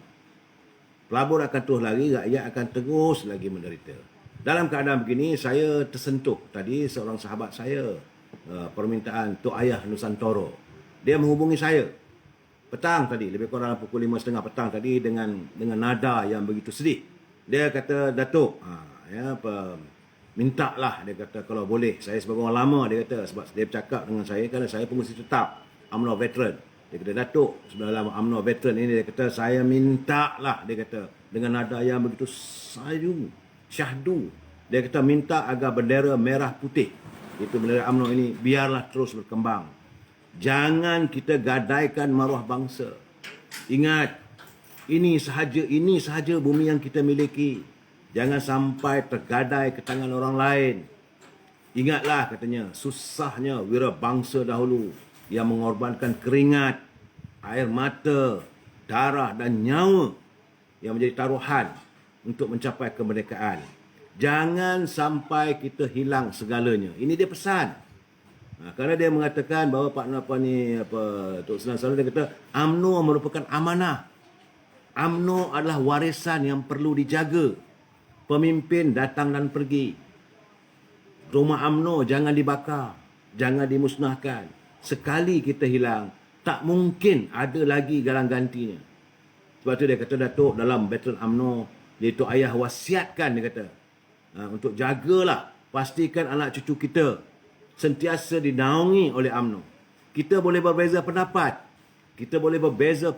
Rakyat akan terus lagi menderita. Dalam keadaan begini, saya tersentuh tadi seorang sahabat saya, permintaan Tok Ayah Nusantoro. Dia menghubungi saya petang tadi, lebih kurang pukul 5.30 petang tadi dengan nada yang begitu sedih. Dia kata, Datuk, mintalah, dia kata kalau boleh. Saya sebagai orang lama, dia kata, sebab dia bercakap dengan saya kerana saya pengurusi tetap UMNO veteran. Dia kata, Datuk, dalam UMNO veteran ini, dia kata, saya minta lah, dia kata, dengan nada yang begitu syahdu. Dia kata, minta agar bendera merah putih, itu bendera UMNO ini, biarlah terus berkembang. Jangan kita gadaikan maruah bangsa. Ingat, ini sahaja bumi yang kita miliki. Jangan sampai tergadai ke tangan orang lain. Ingatlah, katanya, susahnya wira bangsa dahulu yang mengorbankan keringat, air mata, darah dan nyawa yang menjadi taruhan untuk mencapai kemerdekaan. Jangan sampai kita hilang segalanya. Ini dia pesan. Kerana dia mengatakan bahawa Tok Seri Selalu, dia kata UMNO merupakan amanah. UMNO adalah warisan yang perlu dijaga. Pemimpin datang dan pergi. Rumah UMNO jangan dibakar, jangan dimusnahkan. Sekali kita hilang, tak mungkin ada lagi galang gantinya. Sebab tu dia kata, Datuk, dalam Battle UMNO, dia Tok Ayah wasiatkan, dia kata, untuk jagalah, pastikan anak cucu kita sentiasa dinaungi oleh UMNO. Kita boleh berbeza pendapat, kita boleh berbeza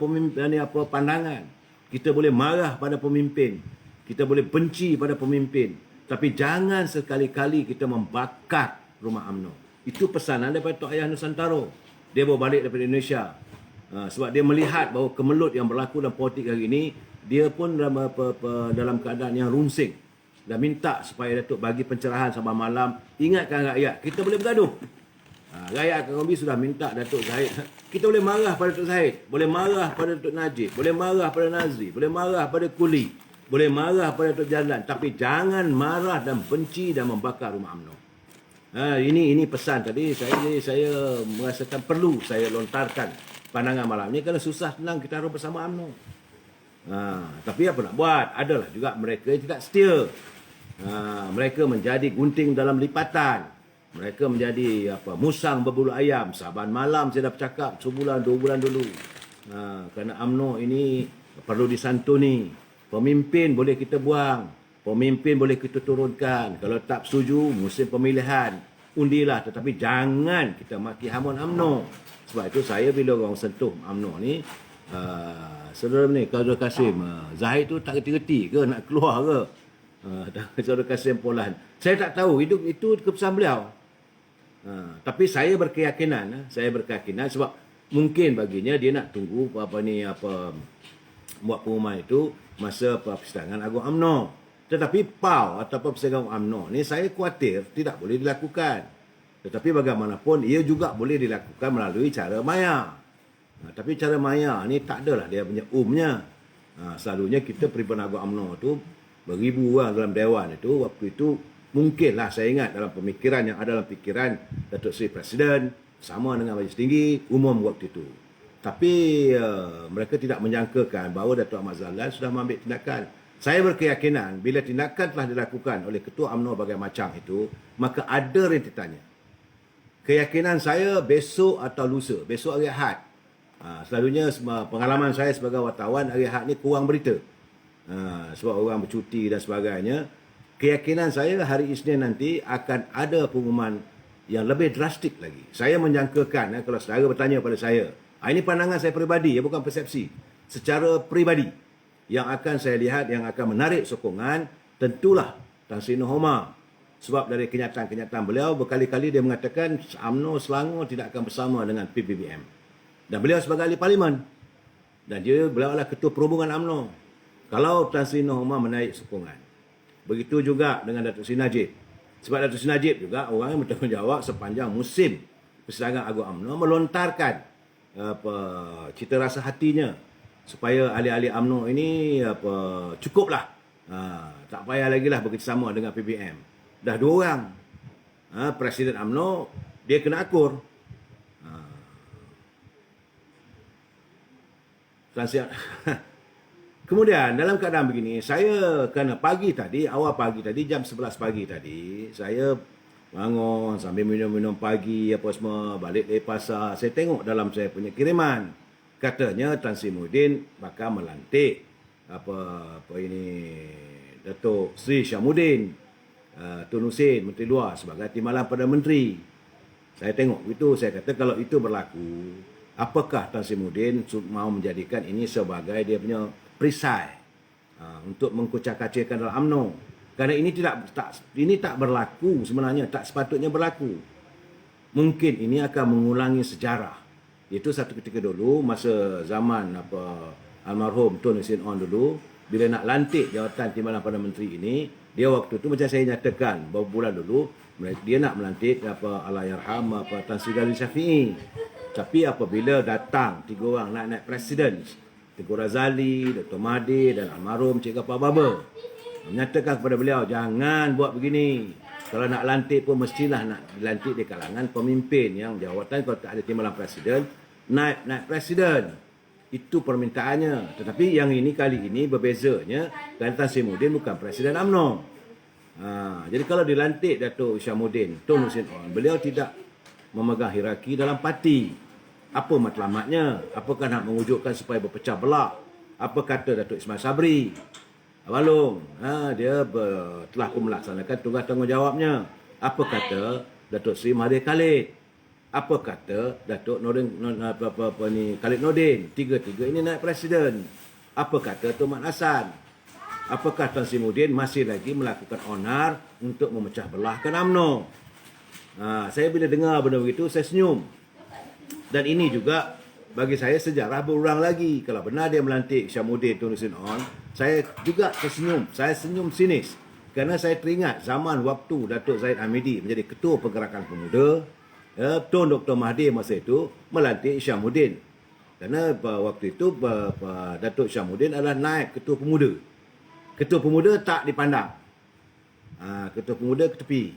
pandangan, kita boleh marah pada pemimpin, kita boleh benci pada pemimpin, tapi jangan sekali-kali kita membakar rumah UMNO. Itu pesanan daripada Tok Ayah Nusantara. Dia bawa balik daripada Indonesia. Sebab dia melihat bahawa kemelut yang berlaku dalam politik hari ini, dia pun dalam keadaan yang runsing. Dan minta supaya Datuk bagi pencerahan sampai malam. Ingatkan rakyat, kita boleh bergaduh. Rakyat Kangombi sudah minta Datuk Zahid. Kita boleh marah pada Datuk Zahid, boleh marah pada Datuk Najib, boleh marah pada Nazri, boleh marah pada Kuli, boleh marah pada Datuk Jalan, tapi jangan marah dan benci dan membakar rumah UMNO. Ini pesan tadi saya merasakan perlu saya lontarkan pandangan malam ni, kerana susah senang kita harus bersama UMNO. Tapi apa nak buat? Adalah juga mereka yang tidak setia. Mereka menjadi gunting dalam lipatan. Mereka menjadi musang berbulu ayam. Saban malam saya dah bercakap sebulan 2 bulan dulu. Kerana UMNO ini perlu disantuni. Pemimpin boleh kita buang, pemimpin boleh kita turunkan. Kalau tak setuju, musim pemilihan, undilah. Tetapi jangan kita maki hamun UMNO. Sebab itu saya bila orang sentuh UMNO ni, saudara ni, Saudara Kasim, Zahid tu tak reti-reti ke nak keluar ke? Saudara Kasim Polan. Saya tak tahu, itu keputusan beliau. Tapi saya berkeyakinan sebab mungkin baginya dia nak tunggu buat pengumuman itu masa persidangan Agung UMNO. Tetapi PAU ataupun persidangan UMNO ni saya khawatir tidak boleh dilakukan. Tetapi bagaimanapun ia juga boleh dilakukan melalui cara maya. Tapi cara maya ni tak adalah dia punya umumnya. Selalunya kita Perhimpunan Agung UMNO tu beribu orang dalam dewan itu. Waktu itu mungkinlah saya ingat dalam pemikiran yang ada dalam fikiran Datuk Seri Presiden sama dengan Majlis Tinggi umum waktu itu. Tapi mereka tidak menyangkakan bahawa Datuk Ahmad Zahlan sudah mengambil tindakan. Saya berkeyakinan bila tindakan telah dilakukan oleh Ketua UMNO bagai macam itu, maka ada rentetannya. Keyakinan saya besok atau lusa, besok hari Ahad. Selalunya pengalaman saya sebagai wartawan, hari Ahad ni kurang berita. Sebab orang bercuti dan sebagainya. Keyakinan saya hari Isnin nanti akan ada pengumuman yang lebih drastik lagi. Saya menjangkakan, kalau saudara bertanya pada saya, ini pandangan saya peribadi, bukan persepsi. Secara peribadi, yang akan saya lihat, yang akan menarik sokongan, tentulah Tan Sri Nur Homa. Sebab dari kenyataan-kenyataan beliau, berkali-kali dia mengatakan UMNO Selangor tidak akan bersama dengan PBBM. Dan beliau sebagai ahli parlimen. Dan beliau adalah Ketua Perhubungan UMNO. Kalau Tan Sri Nur Homa menaik sokongan. Begitu juga dengan Datuk Seri Najib. Sebab Datuk Seri Najib juga orang yang bertanggungjawab sepanjang musim persidangan Agung UMNO melontarkan cita rasa hatinya supaya ahli-ahli UMNO ini cukuplah. Tak payah lagi lah bekerjasama dengan PBM. Dah 2 orang. Presiden UMNO, dia kena akur. Kemudian dalam keadaan begini, saya kena awal pagi tadi, jam 11 pagi tadi, saya bangun sambil minum-minum pagi, apa semua, balik dari pasar. Saya tengok dalam saya punya kiriman. Katanya Tan Sri Muhyiddin bakal melantik Datuk Sri Syamudin Tun Hussein, Menteri Luar, sebagai timbalan Perdana Menteri. Saya tengok itu, saya kata kalau itu berlaku, apakah Tan Sri Muhyiddin mahu menjadikan ini sebagai dia punya perisai untuk mengkucak-kacirkan dalam UMNO. Kerana ini tak berlaku sebenarnya, tak sepatutnya berlaku. Mungkin ini akan mengulangi sejarah. Itu satu ketika dulu masa zaman almarhum Tun Hussein On dulu, bila nak lantik jawatan Timbalan Perdana Menteri ini, dia waktu tu macam saya nyatakan beberapa bulan dulu, dia nak melantik Allahyarham Tan Sri Ghazali Shafiee. Tapi apabila datang 3 orang naik presiden, Tengku Razali, Dr. Mahathir dan almarhum Cik Gapar Baba, menyatakan kepada beliau, jangan buat begini. Kalau nak lantik pun mestilah nak dilantik di kalangan pemimpin yang jawatan kalau tak ada timbalan presiden, naik presiden. Itu permintaannya. Tetapi yang ini kali ini berbezanya, kerana Tan Sri Muhyiddin bukan presiden UMNO. Jadi kalau dilantik Datuk Isyamuddin Tun Hussein On, beliau tidak memegang hierarki dalam parti. Apa matlamatnya? Apakah nak mewujudkan supaya berpecah belah? Apa kata Datuk Ismail Sabri Balong, dia telah pun melaksanakan tugas tanggungjawabnya. Apa kata Datuk Seri Mahathir Khalid? Apa kata Datuk Khalid Nordin? Tiga-tiga ini naik presiden. Apa kata Tun Mat Hassan? Apakah Tan Sri Muhyiddin masih lagi melakukan onar untuk memecah belahkan UMNO? Saya bila dengar benda begitu, saya senyum. Dan ini juga bagi saya sejarah berulang lagi. Kalau benar dia melantik Isyamuddin Tun Hussein On, saya juga tersenyum. Saya senyum sinis. Kerana saya teringat zaman waktu Datuk Zahid Hamidi menjadi Ketua Pergerakan Pemuda, Tun Dr. Mahathir masa itu melantik Isyamuddin. Kerana waktu itu Datuk Isyamuddin adalah naib Ketua Pemuda. Ketua Pemuda tak dipandang. Ketua Pemuda ke tepi.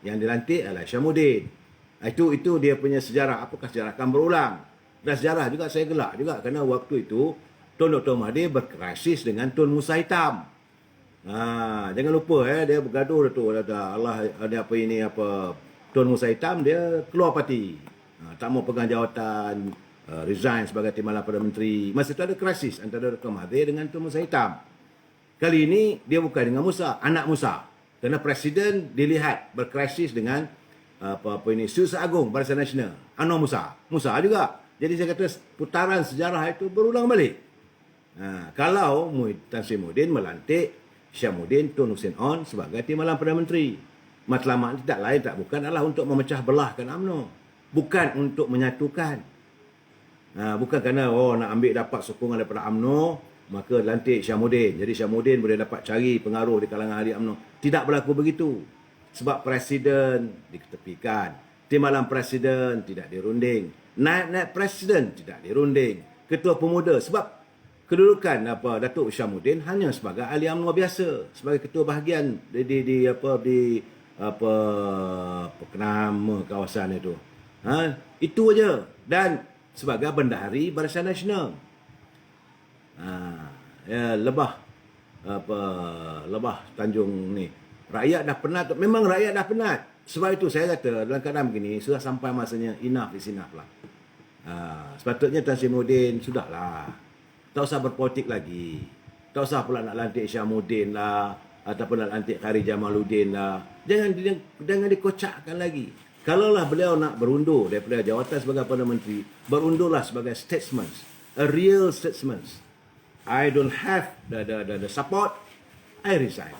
Yang dilantik adalah Isyamuddin. Itu dia punya sejarah. Apakah sejarah akan berulang? Dan sejarah juga saya gelak juga kerana waktu itu Tun Dr. Mahathir berkrisis dengan Tun Musa Hitam. Jangan lupa dia bergaduh tu Allah ada Tun Musa Hitam dia keluar parti. Tak mau pegang jawatan, resign sebagai Timbalan Perdana Menteri. Masa itu ada krisis antara Dr. Mahathir dengan Tun Musa Hitam. Kali ini dia bukan dengan Musa, anak Musa. Kerana presiden dilihat berkrisis dengan Setiausaha Agung Barisan Nasional, Anwar Musa juga. Jadi saya kata putaran sejarah itu berulang balik. Kalau Tan Sri Muhyiddin melantik Isyamuddin Tun Hussein On sebagai Timbalan Perdana Menteri, matlamat tidak lain tak bukan adalah untuk memecah belahkan UMNO, bukan untuk menyatukan. Bukan kerana nak ambil dapat sokongan daripada UMNO maka lantik Isyamuddin. Jadi Isyamuddin boleh dapat cari pengaruh di kalangan ahli UMNO. Tidak berlaku begitu. Sebab presiden diketepikan, timbalan presiden tidak dirunding, naib presiden tidak dirunding, ketua pemuda sebab kedudukan Datuk Isyamuddin hanya sebagai ahli UMNO biasa, sebagai ketua bahagian di nama kawasan itu. Itu aja, dan sebagai bendahari Barisan Nasional. Lebah Tanjung ni. Rakyat dah penat. Memang rakyat dah penat. Sebab itu saya kata dalam keadaan begini sudah sampai masanya enough is enough lah. Sepatutnya Tan Sri Muhyiddin sudahlah. Tak usah berpolitik lagi. Tak usah pula nak lantik Isyamuddin lah ataupun nak lantik Khari Jamaluddin lah. Jangan dikocakkan lagi. Kalaulah beliau nak berundur daripada jawatan sebagai Perdana Menteri, berundurlah sebagai statesman, a real statesman. I don't have the support, I resign.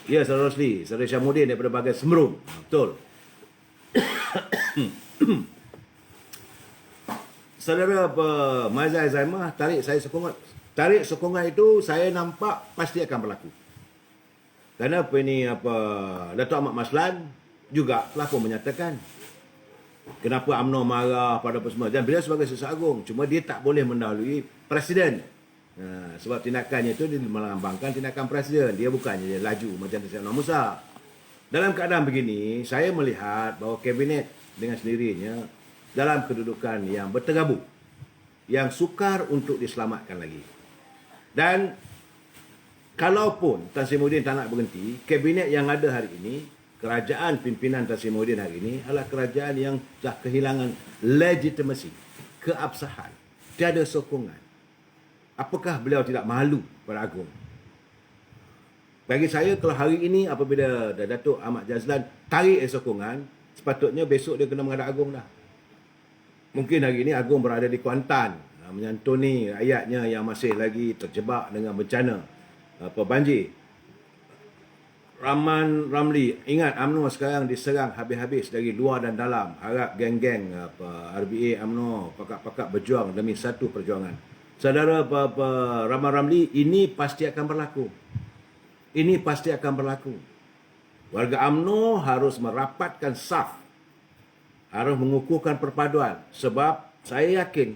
Ya, Saudara Rosli, Saudara Isyamuddin daripada bahagian Semerum. Betul. Saudara Maizah Zaimah tarik saya sokongan. Tarik sokongan itu saya nampak pasti akan berlaku. Kerana Datuk Ahmad Maslan juga telah pun menyatakan kenapa UMNO marah pada apa semua. Dan beliau sebagai Setiausaha Agung, cuma dia tak boleh mendahului presiden. Sebab tindakannya itu dia melambangkan tindakan presiden. Dia bukannya dia laju macam Datuk Anwar Musa. Dalam keadaan begini, saya melihat bahawa kabinet dengan sendirinya dalam kedudukan yang bertegabung, yang sukar untuk diselamatkan lagi. Dan kalaupun Tan Sri Muhyiddin tak nak berhenti, kabinet yang ada hari ini, kerajaan pimpinan Tan Sri Muhyiddin hari ini adalah kerajaan yang telah kehilangan legitimasi, keabsahan, tiada sokongan. Apakah beliau tidak malu pada Agung? Bagi saya, kalau hari ini apabila Datuk Ahmad Jazlan tarik sokongan, sepatutnya besok dia kena menghadap Agung dah. Mungkin hari ini Agung berada di Kuantan, menyantuni rakyatnya yang masih lagi terjebak dengan bencana banjir. Ramli, ingat UMNO sekarang diserang habis-habis dari luar dan dalam. Harap geng-geng RBA UMNO pakak-pakak berjuang demi satu perjuangan. Saudara Rahman Ramli, ini pasti akan berlaku. Ini pasti akan berlaku. Warga UMNO harus merapatkan saf. Harus mengukuhkan perpaduan. Sebab saya yakin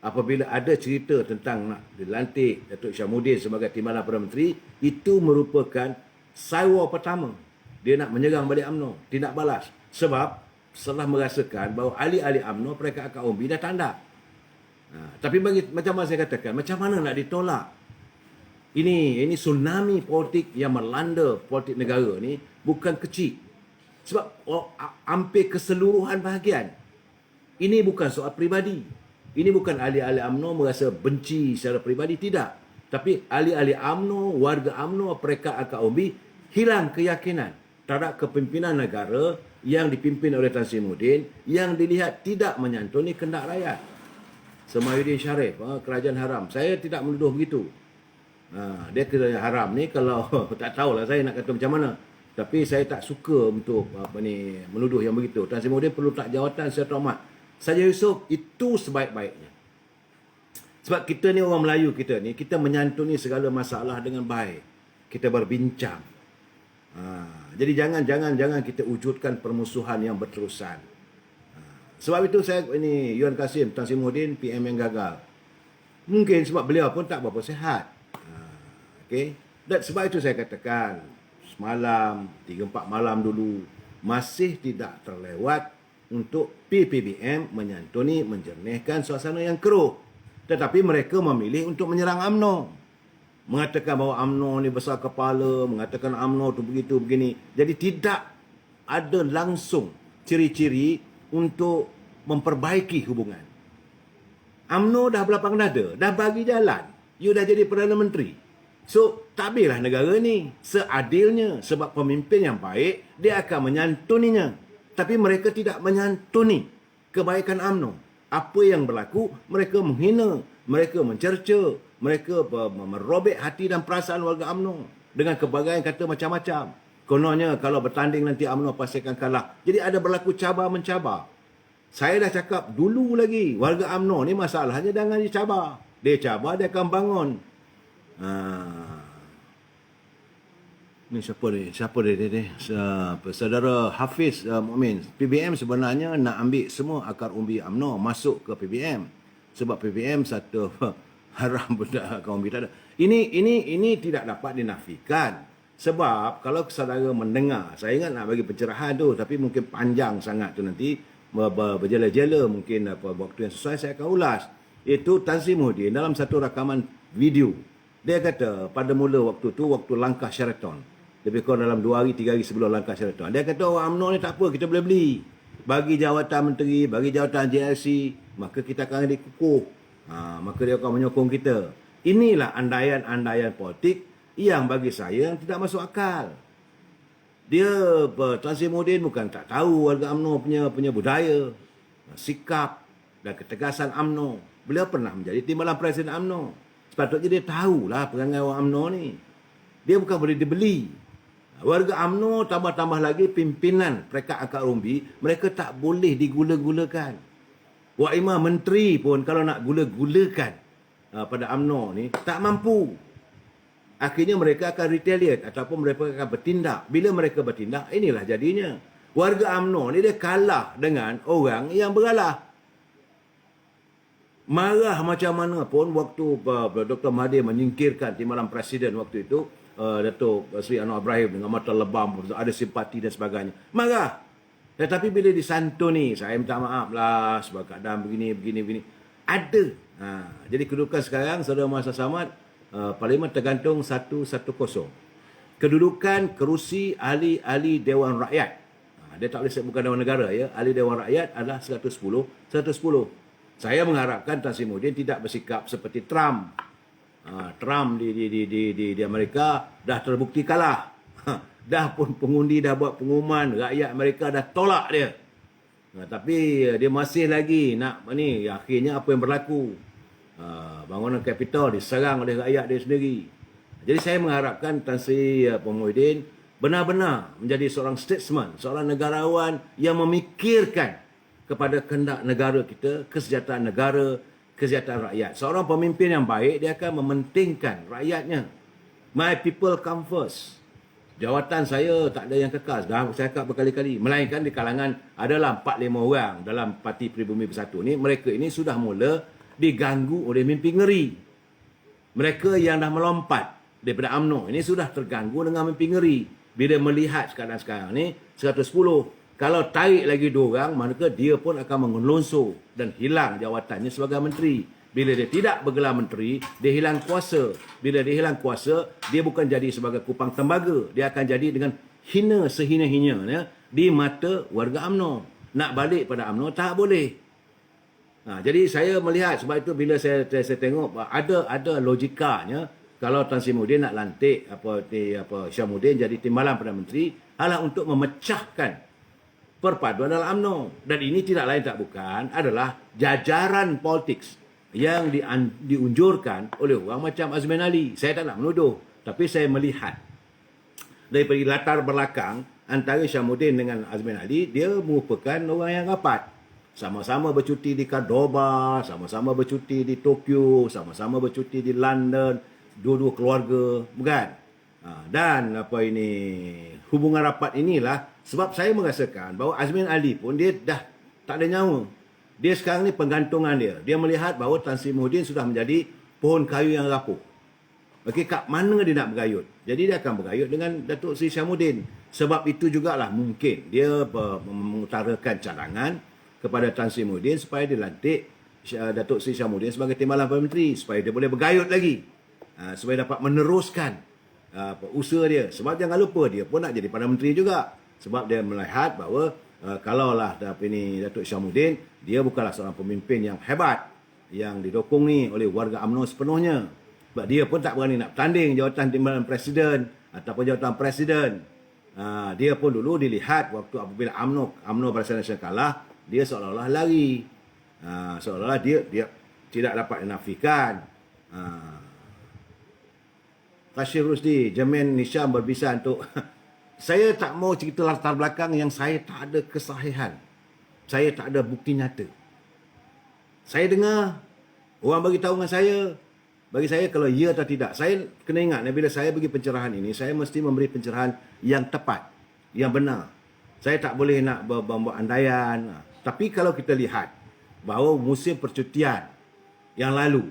apabila ada cerita tentang nak dilantik Datuk Syamuddin sebagai Timbalan Perdana Menteri, itu merupakan saiwa pertama. Dia nak menyerang balik UMNO. Dia nak balas. Sebab setelah merasakan bahawa ahli-ahli UMNO mereka akan umbi dah tanda. Tapi macam mana saya katakan, macam mana nak ditolak? Ini tsunami politik yang melanda politik negara ni bukan kecil. Sebab hampir keseluruhan bahagian. Ini bukan soal peribadi. Ini bukan ahli-ahli UMNO merasa benci secara peribadi, tidak. Tapi ahli-ahli UMNO, warga UMNO, mereka akan umbi hilang keyakinan terhadap kepimpinan negara yang dipimpin oleh Tan Sri Muhyiddin yang dilihat tidak menyantuni kehendak rakyat. Semahyudin Syarif, kerajaan haram. Saya tidak menuduh begitu. Dia kerajaan haram ni kalau tak tahulah saya nak kata macam mana. Tapi saya tak suka untuk menuduh yang begitu. Tan Sri Muhyiddin perlu tak jawatan secara hormat. Saja Yusof itu sebaik-baiknya. Sebab kita ni orang Melayu kita menyantuni segala masalah dengan baik. Kita berbincang. Jadi jangan kita wujudkan permusuhan yang berterusan. Sebab itu saya Yuan Kasim, Tan Sri Muhyiddin, PM yang gagal. Mungkin sebab beliau pun tak berapa sihat. Okay? Dan sebab itu saya katakan, semalam, 3-4 malam dulu, masih tidak terlewat untuk PPBM menyantuni, menjernihkan suasana yang keruh. Tetapi mereka memilih untuk menyerang UMNO. Mengatakan bahawa UMNO ni besar kepala, mengatakan UMNO tu begitu, begini. Jadi tidak ada langsung ciri-ciri untuk memperbaiki hubungan. UMNO dah berlapang dada, dah bagi jalan. You dah jadi Perdana Menteri. So, tak habislah negara ni seadilnya. Sebab pemimpin yang baik, dia akan menyantuninya. Tapi mereka tidak menyantuni kebaikan UMNO. Apa yang berlaku, mereka menghina, mereka mencerca, mereka merobek hati dan perasaan warga UMNO dengan kebagaian kata macam-macam. Kononnya kalau bertanding nanti UMNO pasti akan kalah. Jadi ada berlaku cabar-mencabar. Saya dah cakap dulu lagi, warga UMNO ni masalahnya jangan dicabar. Dia cabar, dia akan bangun. Ni siapa dia? Saudara Hafiz Mukmin. PBM sebenarnya nak ambil semua akar umbi UMNO masuk ke PBM. Sebab PBM satu haram benda akar umbi tak ada. Ini tidak dapat dinafikan. Sebab kalau saudara mendengar, saya ingat nak bagi pencerahan tu, tapi mungkin panjang sangat tu nanti, berjela-jela mungkin waktu yang sesuai saya akan ulas. Itu Tan Sri Muhyiddin dalam satu rakaman video. Dia kata pada mula waktu tu, waktu langkah Sheraton. Lebih kurang dalam 2 hari, 3 hari sebelum langkah Sheraton. Dia kata orang UMNO ni tak apa, kita boleh beli. Bagi jawatan menteri, bagi jawatan JLC, maka kita akan dikukuh. Maka dia akan menyokong kita. Inilah andaian-andaian politik yang bagi saya yang tidak masuk akal. Dia, Tan Sri Muhyiddin bukan tak tahu warga UMNO punya budaya, sikap dan ketegasan UMNO. Beliau pernah menjadi Timbalan Presiden UMNO. Sepatutnya dia tahulah perangai orang UMNO ni. Dia bukan boleh dibeli. Warga UMNO tambah-tambah lagi pimpinan mereka akar umbi, mereka tak boleh digula-gulakan. Wak Imam Menteri pun kalau nak gula-gulakan pada UMNO ni, tak mampu. Akhirnya mereka akan retaliate ataupun mereka akan bertindak. Bila mereka bertindak, inilah jadinya. Warga UMNO ni dia kalah dengan orang yang beralah. Marah macam mana pun waktu Dr. Mahathir menyingkirkan Timbalan Presiden waktu itu, Datuk Seri Anwar Ibrahim dengan mata lebam, ada simpati dan sebagainya. Marah. Tetapi bila disantuni, saya minta maaf lah sebab keadaan begini. Ada. Jadi kedudukan sekarang, Saudara Mahasiswa Samad, Parlimen tergantung 110. Kedudukan kerusi ahli-ahli Dewan Rakyat. Dia tak boleh sebut bukan Dewan Negara ya. Ahli Dewan Rakyat adalah 110. Saya mengharapkan Tan Sri Muhyiddin tidak bersikap seperti Trump. Trump di Amerika dah terbukti kalah. Dah pun pengundi dah buat pengumuman, rakyat Amerika dah tolak dia. Tapi dia masih lagi nak ni, akhirnya apa yang berlaku? Bangunan Kapitol diserang oleh rakyat dia sendiri. Jadi saya mengharapkan Tan Sri Muhyiddin benar-benar menjadi seorang statesman, seorang negarawan yang memikirkan kepada kehendak negara kita, kesejahteraan negara, kesejahteraan rakyat. Seorang pemimpin yang baik, dia akan mementingkan rakyatnya. My people come first. Jawatan saya tak ada yang kekal. Dah saya cakap berkali-kali. Melainkan di kalangan adalah 4-5 orang dalam Parti Pribumi Bersatu ni. Mereka ini sudah mula diganggu oleh mimpi ngeri. Mereka yang dah melompat daripada UMNO ini sudah terganggu dengan mimpi ngeri. Bila melihat keadaan sekarang ni 110. Kalau tarik lagi 2 orang, maka dia pun akan mengelonsor dan hilang jawatannya sebagai menteri. Bila dia tidak bergelar menteri, dia hilang kuasa. Bila dia hilang kuasa, dia bukan jadi sebagai kupang tembaga. Dia akan jadi dengan hina sehina-hinanya di mata warga UMNO. Nak balik pada UMNO tak boleh. Jadi saya melihat, sebab itu bila saya tengok ada logikanya kalau Tan Sri Muhyiddin nak lantik Syamuddin jadi timbalan Perdana Menteri adalah untuk memecahkan perpaduan dalam UMNO. Dan ini tidak lain tak bukan adalah jajaran politik yang diunjurkan oleh orang macam Azmin Ali. Saya tak nak menuduh, tapi saya melihat daripada latar belakang antara Syamuddin dengan Azmin Ali, dia merupakan orang yang rapat. Sama-sama bercuti di Cordoba, sama-sama bercuti di Tokyo, sama-sama bercuti di London, dua-dua keluarga, bukan? Dan hubungan rapat inilah sebab saya merasakan bahawa Azmin Ali pun dia dah tak ada nyawa. Dia sekarang ni penggantungan dia. Dia melihat bahawa Tan Sri Muhyiddin sudah menjadi pohon kayu yang rapuh. Okey, kat mana dia nak bergayut? Jadi dia akan bergayut dengan Datuk Seri Syamuddin. Sebab itu jugalah mungkin dia mengutarakan cadangan kepada Tan Sri Muhyiddin supaya dilantik Datuk Seri Syamuddin sebagai timbalan Perdana Menteri supaya dia boleh bergayut lagi. Supaya dapat meneruskan usaha dia. Sebab jangan lupa dia pun nak jadi Perdana Menteri juga. Sebab dia melihat bahawa kalaulah Datuk Syamuddin, dia bukanlah seorang pemimpin yang hebat yang didukung ni oleh warga UMNO sepenuhnya. Sebab dia pun tak berani nak bertanding jawatan timbalan presiden ataupun jawatan presiden. Dia pun dulu dilihat waktu apabila UMNO Barisan Nasional kalah, dia seolah-olah lari. Seolah-olah dia tidak dapat dinafikan. Kashif Rusdi, Jamin Nisham berbisa untuk saya tak mau cerita latar belakang yang saya tak ada kesahihan. Saya tak ada bukti nyata. Saya dengar orang bagi tahu dengan saya. Bagi saya kalau ya atau tidak. Saya kena ingat bila saya bagi pencerahan ini, saya mesti memberi pencerahan yang tepat, yang benar. Saya tak boleh nak membuat andaian. Tapi kalau kita lihat bahawa musim percutian yang lalu,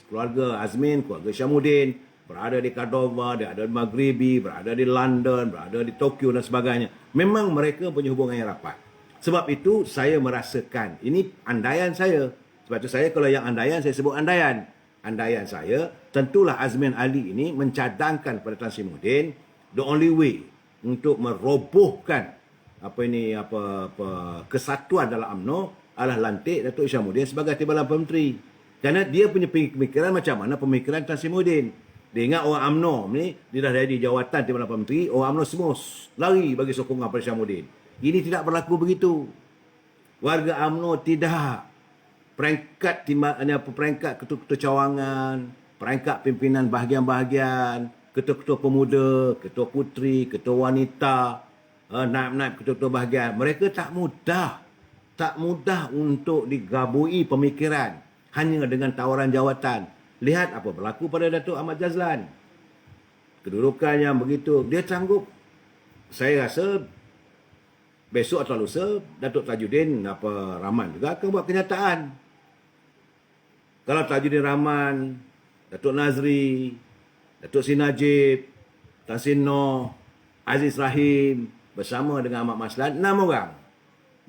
keluarga Azmin, keluarga Syamuddin berada di Cordoba, dia ada di Maghribi, berada di London, berada di Tokyo dan sebagainya. Memang mereka punya hubungan yang rapat. Sebab itu saya merasakan, ini andaian saya. Sebab itu saya kalau yang andaian, saya sebut andaian. Andaian saya, tentulah Azmin Ali ini mencadangkan kepada Tan Sri Muhyiddin the only way untuk merobohkan kesatuan dalam UMNO adalah lantik Datuk Syamuddin sebagai timbalan Perdana Menteri. Kerana dia punya pemikiran macam mana pemikiran Tan Sri Muhyiddin. Dia ingat orang UMNO ni, dia dah jadi jawatan timbalan Perdana Menteri, orang UMNO semua lari bagi sokongan pada Syamuddin. Ini tidak berlaku begitu. Warga UMNO tidak. Perangkat ketua-ketua cawangan, perangkat pimpinan bahagian-bahagian, ketua-ketua pemuda, ketua puteri, ketua wanita, naib-naib ketua-ketua bahagian. Mereka tak mudah untuk digabui pemikiran hanya dengan tawaran jawatan. Lihat apa berlaku pada Datuk Ahmad Jazlan. Kedudukan yang begitu, dia sanggup. Saya rasa besok atau lusa Datuk Tajuddin Rahman juga akan buat kenyataan. Kalau Tajuddin Rahman, Datuk Nazri, Datuk Sri Najib, Tan Sri Noh, Aziz Rahim bersama dengan Ahmad Maslan, 6 orang.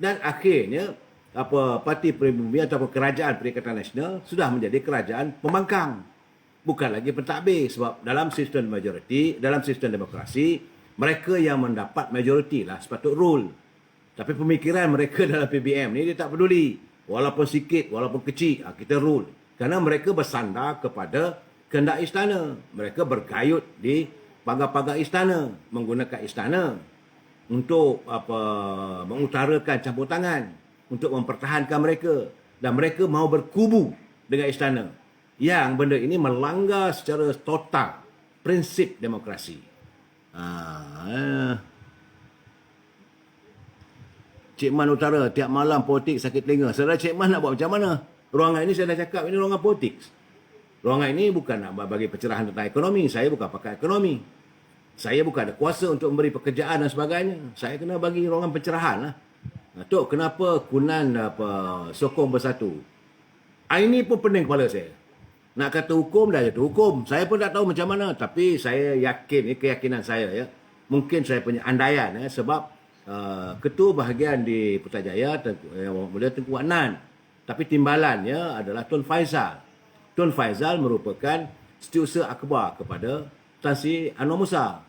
Dan akhirnya Parti Pribumi atau Kerajaan Perikatan Nasional sudah menjadi kerajaan pembangkang. Bukan lagi pentadbir, sebab dalam sistem majoriti, dalam sistem demokrasi, mereka yang mendapat majoriti lah sepatut rule. Tapi pemikiran mereka dalam PBM ni dia tak peduli. Walaupun sikit, walaupun kecil, kita rule. Kerana mereka bersandar kepada kehendak istana. Mereka bergayut di pagar-pagar istana, menggunakan istana. untuk mengutarakan campur tangan untuk mempertahankan mereka, dan mereka mahu berkubu dengan istana. Yang benda ini melanggar secara total prinsip demokrasi. Cik Man Utara, tiap malam politik sakit telinga. Saudara Cik Man nak buat macam mana? Ruangan ini saya dah cakap, ini ruangan politik. Ruangan ini bukan nak bagi pencerahan tentang ekonomi. Saya bukan pakar ekonomi. Saya bukan ada kuasa untuk memberi pekerjaan dan sebagainya. Saya kena bagi ruangan pencerahan lah. Tok, kenapa Kunan sokong bersatu? Ini pun pening kepala saya. Nak kata hukum, dah jatuh hukum. Saya pun tak tahu macam mana. Tapi saya yakin, ini keyakinan saya ya. Mungkin saya punya andaian ya. Sebab ketua bahagian di Putrajaya, Mulia Tengku Adnan. Tapi timbalannya adalah Tun Faizal. Tun Faizal merupakan setiausaha akbar kepada Tan Sri Anwar Musa.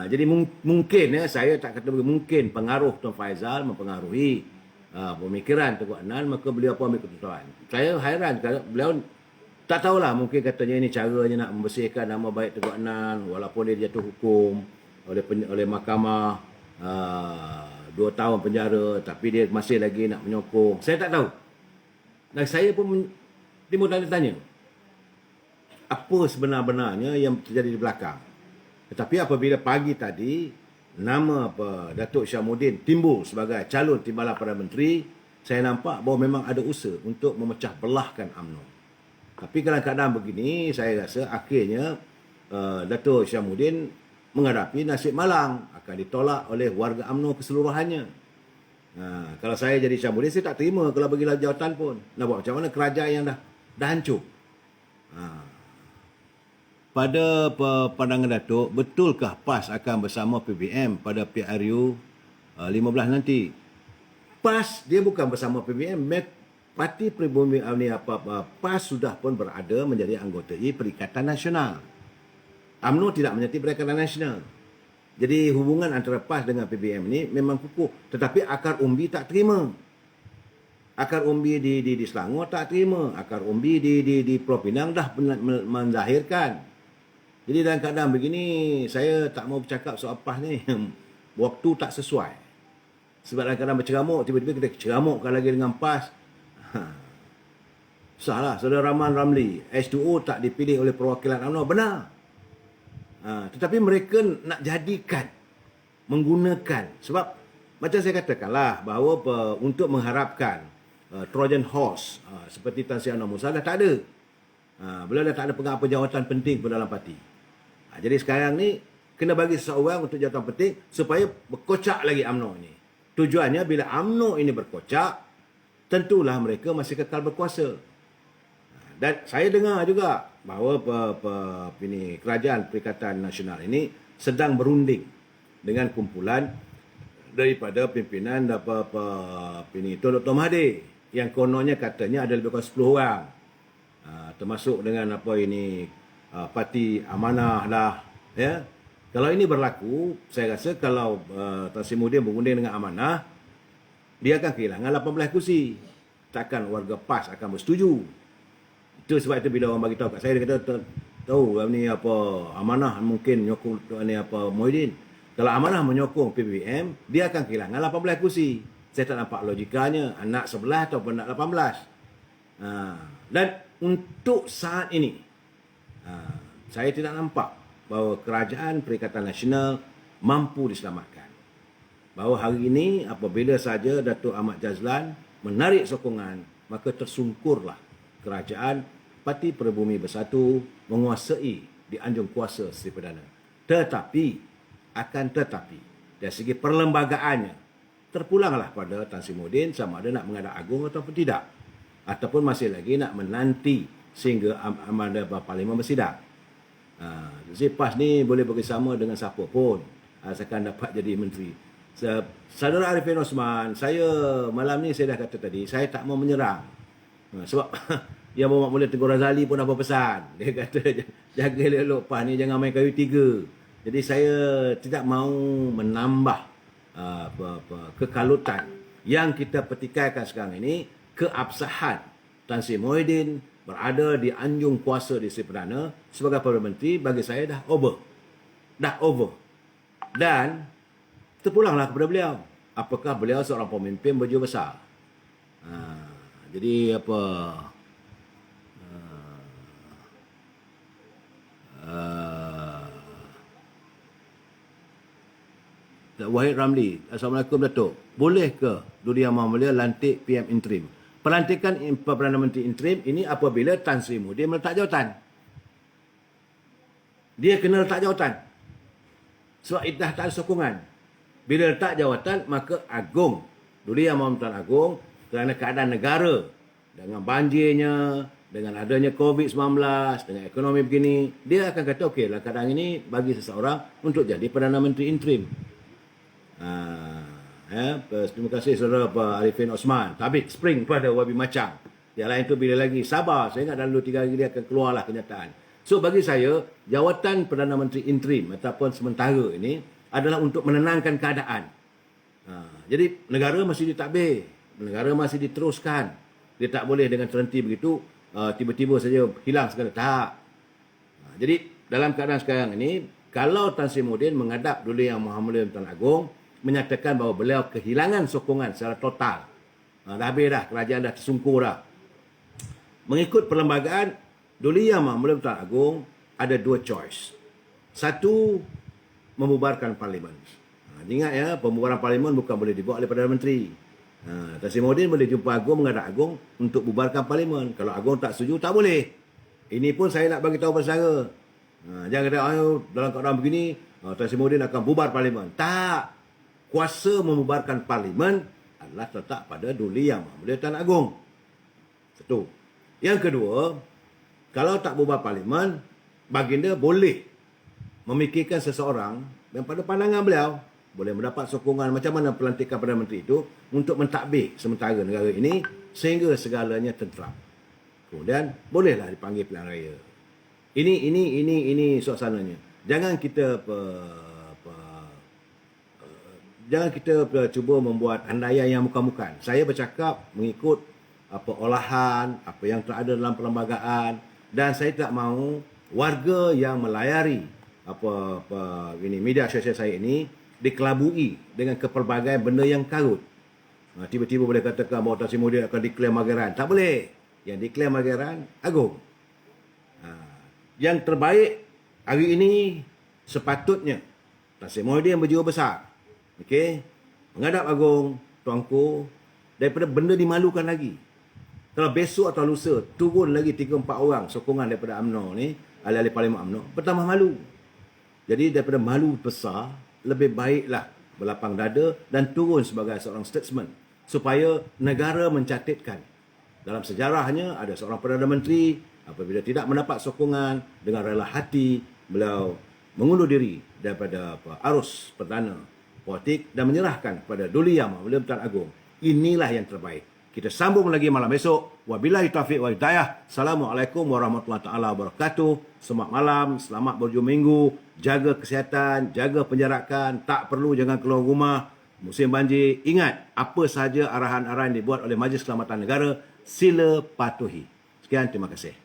Jadi mungkin ya, saya tak kata mungkin pengaruh Tun Faizal mempengaruhi pemikiran Tengku Adnan, maka beliau pun ambil keputusan. Saya hairan kalau beliau tak tahulah, mungkin katanya ini caranya nak membersihkan nama baik Tengku Adnan walaupun dia jatuh hukum oleh mahkamah 2 tahun penjara, tapi dia masih lagi nak menyokong. Saya tak tahu. Dan saya pun timbul tanya-tanya, apa sebenar-benarnya yang terjadi di belakang. Tetapi apabila pagi tadi nama Datuk Syahmuddin timbul sebagai calon timbalan Perdana Menteri, saya nampak bahawa memang ada usaha untuk memecah belahkan UMNO. Tapi kadang-kadang begini, saya rasa akhirnya Datuk Syahmuddin menghadapi nasib malang, akan ditolak oleh warga UMNO keseluruhannya. Kalau saya jadi Syahmuddin, saya tak terima kalau bagilah jawatan pun. Nak buat macam mana kerajaan yang dah hancur. Pada pandangan Datuk, betulkah PAS akan bersama PBM pada PRU 15 nanti? PAS dia bukan bersama PBM. Parti Pribumi PAS sudah pun berada menjadi anggota Perikatan Nasional. UMNO tidak menyertai Perikatan Nasional. Jadi hubungan antara PAS dengan PBM ini memang kukuh. Tetapi akar umbi tak terima. Akar umbi di Selangor tak terima. Akar umbi di Pulau Pinang dah menzahirkan. Jadi dalam keadaan begini, saya tak mau bercakap soal PAS ni. Waktu tak sesuai. Sebab dalam keadaan berceramuk, tiba-tiba kita ceramukkan lagi dengan PAS. Salah, Saudara Rahman Ramli, H2O tak dipilih oleh perwakilan UMNO. Benar. Tetapi mereka nak jadikan, menggunakan. Sebab, macam saya katakanlah, bahawa untuk mengharapkan Trojan Horse, seperti Tan Sri Anwar Musa, dah tak ada. Beliau dah tak ada pegang apa jawatan penting pun dalam parti. Jadi sekarang ni kena bagi seseorang untuk jawatan penting supaya berkocak lagi UMNO ini. Tujuannya bila UMNO ini berkocak, tentulah mereka masih kekal berkuasa. Dan saya dengar juga bahawa kerajaan Perikatan Nasional ini sedang berunding dengan kumpulan daripada pimpinan Tun Dr. Mahathir yang kononnya katanya ada lebih kurang 10 orang. Termasuk dengan Parti Amanah lah, ya. Kalau ini berlaku, saya rasa kalau Tan Sri Muhyiddin berunding dengan Amanah, dia akan kehilangan 18 kursi. Takkan warga PAS akan bersetuju. Itu sebab itu bila orang bagi tahu kat saya, dia kata tahu ni Amanah mungkin menyokong Muhyiddin. Kalau Amanah menyokong PBM, dia akan kehilangan 18 kursi. Saya tak nampak logikanya anak 11 ataupun anak 18. Dan untuk saat ini, saya tidak nampak bahawa kerajaan Perikatan Nasional mampu diselamatkan. Bahawa hari ini apabila saja Datuk Ahmad Jazlan menarik sokongan, maka tersungkurlah kerajaan Parti Pribumi Bersatu menguasai di anjung kuasa Sri Perdana. Tetapi dari segi perlembagaannya, terpulanglah pada Tan Sri Muhyiddin sama ada nak menghadap agung ataupun tidak. Ataupun masih lagi nak menanti sehingga amandah Parlimen bersidang. Jadi PAS ni boleh bekerjasama dengan siapa pun asalkan dapat jadi menteri. Saudara Arifin Osman, saya malam ni saya dah kata tadi, saya tak mau menyerang. Sebab yang Muhammad Mulia Teguh Razali pun apa pesan. Dia kata jaga elok PAS ni, jangan main kayu tiga. Jadi saya tidak mau menambah kekalutan yang kita petikaikan sekarang ini. Keabsahan Tan Sri Muhyiddin berada di anjung kuasa di Sri Perdana sebagai Perdana Menteri, bagi saya dah over. Dan terpulanglah kepada beliau. Apakah beliau seorang pemimpin berjiwa besar? Jadi apa? Wahid Ramli, Assalamualaikum Datuk. Boleh ke Duli Yang Maha Mulia lantik PM interim? Pelantikan Perdana Menteri interim ini apabila Tan Sri Muhyiddin meletak jawatan. Dia kena letak jawatan. Sebab dah tak ada sokongan. Bila letak jawatan, maka Agong, Duli Yang Maha Mulia Tuan Agong, kerana keadaan negara dengan banjirnya, dengan adanya COVID-19, dengan ekonomi begini, dia akan kata, okey lah keadaan ini bagi seseorang untuk jadi Perdana Menteri interim. Terima kasih saudara Pak Arifin Osman. Tabik spring pada Wabi Macang. Yang lain tu bila lagi? Sabar. Saya ingat dalam 2-3 hari dia akan keluarlah kenyataan. So bagi saya, jawatan Perdana Menteri interim ataupun sementara ini adalah untuk menenangkan keadaan. Jadi negara masih ditadbir. Negara masih diteruskan. Dia tak boleh dengan terhenti begitu, tiba-tiba saja hilang segala. Tak. Jadi dalam keadaan sekarang ini, kalau Tan Sri Muhyiddin menghadap Duli Yang Maha Mulia Tuan Agong, menyatakan bahawa beliau kehilangan sokongan secara total. Dah habis dah, kerajaan dah tersungkur dah. Mengikut perlembagaan, Duli Yang Maha Mulia Tuan Agong ada 2 choice. Satu, membubarkan parlimen. Ingat ya, pembubaran parlimen bukan boleh dibuat oleh Perdana Menteri. Tan Sri Muhyiddin boleh jumpa Agong, menghadap Agong untuk bubarkan parlimen. Kalau Agong tak setuju, tak boleh. Ini pun saya nak bagi tahu pada saudara. Jangan kata, dalam keadaan begini, Tan Sri Muhyiddin akan bubar parlimen. Tak. Kuasa membubarkan parlimen adalah terletak pada Duli Yang Maha Mulia Tuan Agong. Satu. Yang kedua, kalau tak bubar parlimen, baginda boleh memikirkan seseorang yang pada pandangan beliau boleh mendapat sokongan macam mana pelantikan Perdana Menteri itu untuk mentadbir sementara negara ini sehingga segalanya tenteram. Kemudian bolehlah dipanggil pilihan raya. Ini suasananya. Jangan kita cuba membuat andaian yang bukan-bukan. Saya bercakap mengikut olahan, apa yang terada dalam perlembagaan, dan saya tak mahu warga yang melayari media sosial saya ini dikelabui dengan kepelbagaian benda yang karut. Tiba-tiba boleh katakan bahawa Tan Sri Muhyiddin akan declare Magaran. Tak boleh. Yang declare Magaran, Agong. Yang terbaik hari ini sepatutnya Tan Sri Muhyiddin berjiwa besar. Okey, menghadap Agong, tuanku, daripada benda dimalukan lagi. Kalau besok atau lusa turun lagi 3-4 orang sokongan daripada UMNO ni, ahli-ahli Parlimen UMNO, pertama malu. Jadi daripada malu besar, lebih baiklah berlapang dada dan turun sebagai seorang statesman supaya negara mencatatkan dalam sejarahnya ada seorang Perdana Menteri apabila tidak mendapat sokongan dengan rela hati, beliau mengundur diri daripada arus perdana politik dan menyerahkan kepada Duli Yang Maha Mulia Tuan Agong. Inilah yang terbaik. Kita sambung lagi malam esok. Wabillahi taufiq wal hidayah. Assalamualaikum warahmatullahi taala wabarakatuh. Selamat malam, selamat berhujung minggu. Jaga kesihatan, jaga penjarakan, tak perlu jangan keluar rumah. Musim banjir, ingat apa sahaja arahan-arahan dibuat oleh Majlis Keselamatan Negara, sila patuhi. Sekian, terima kasih.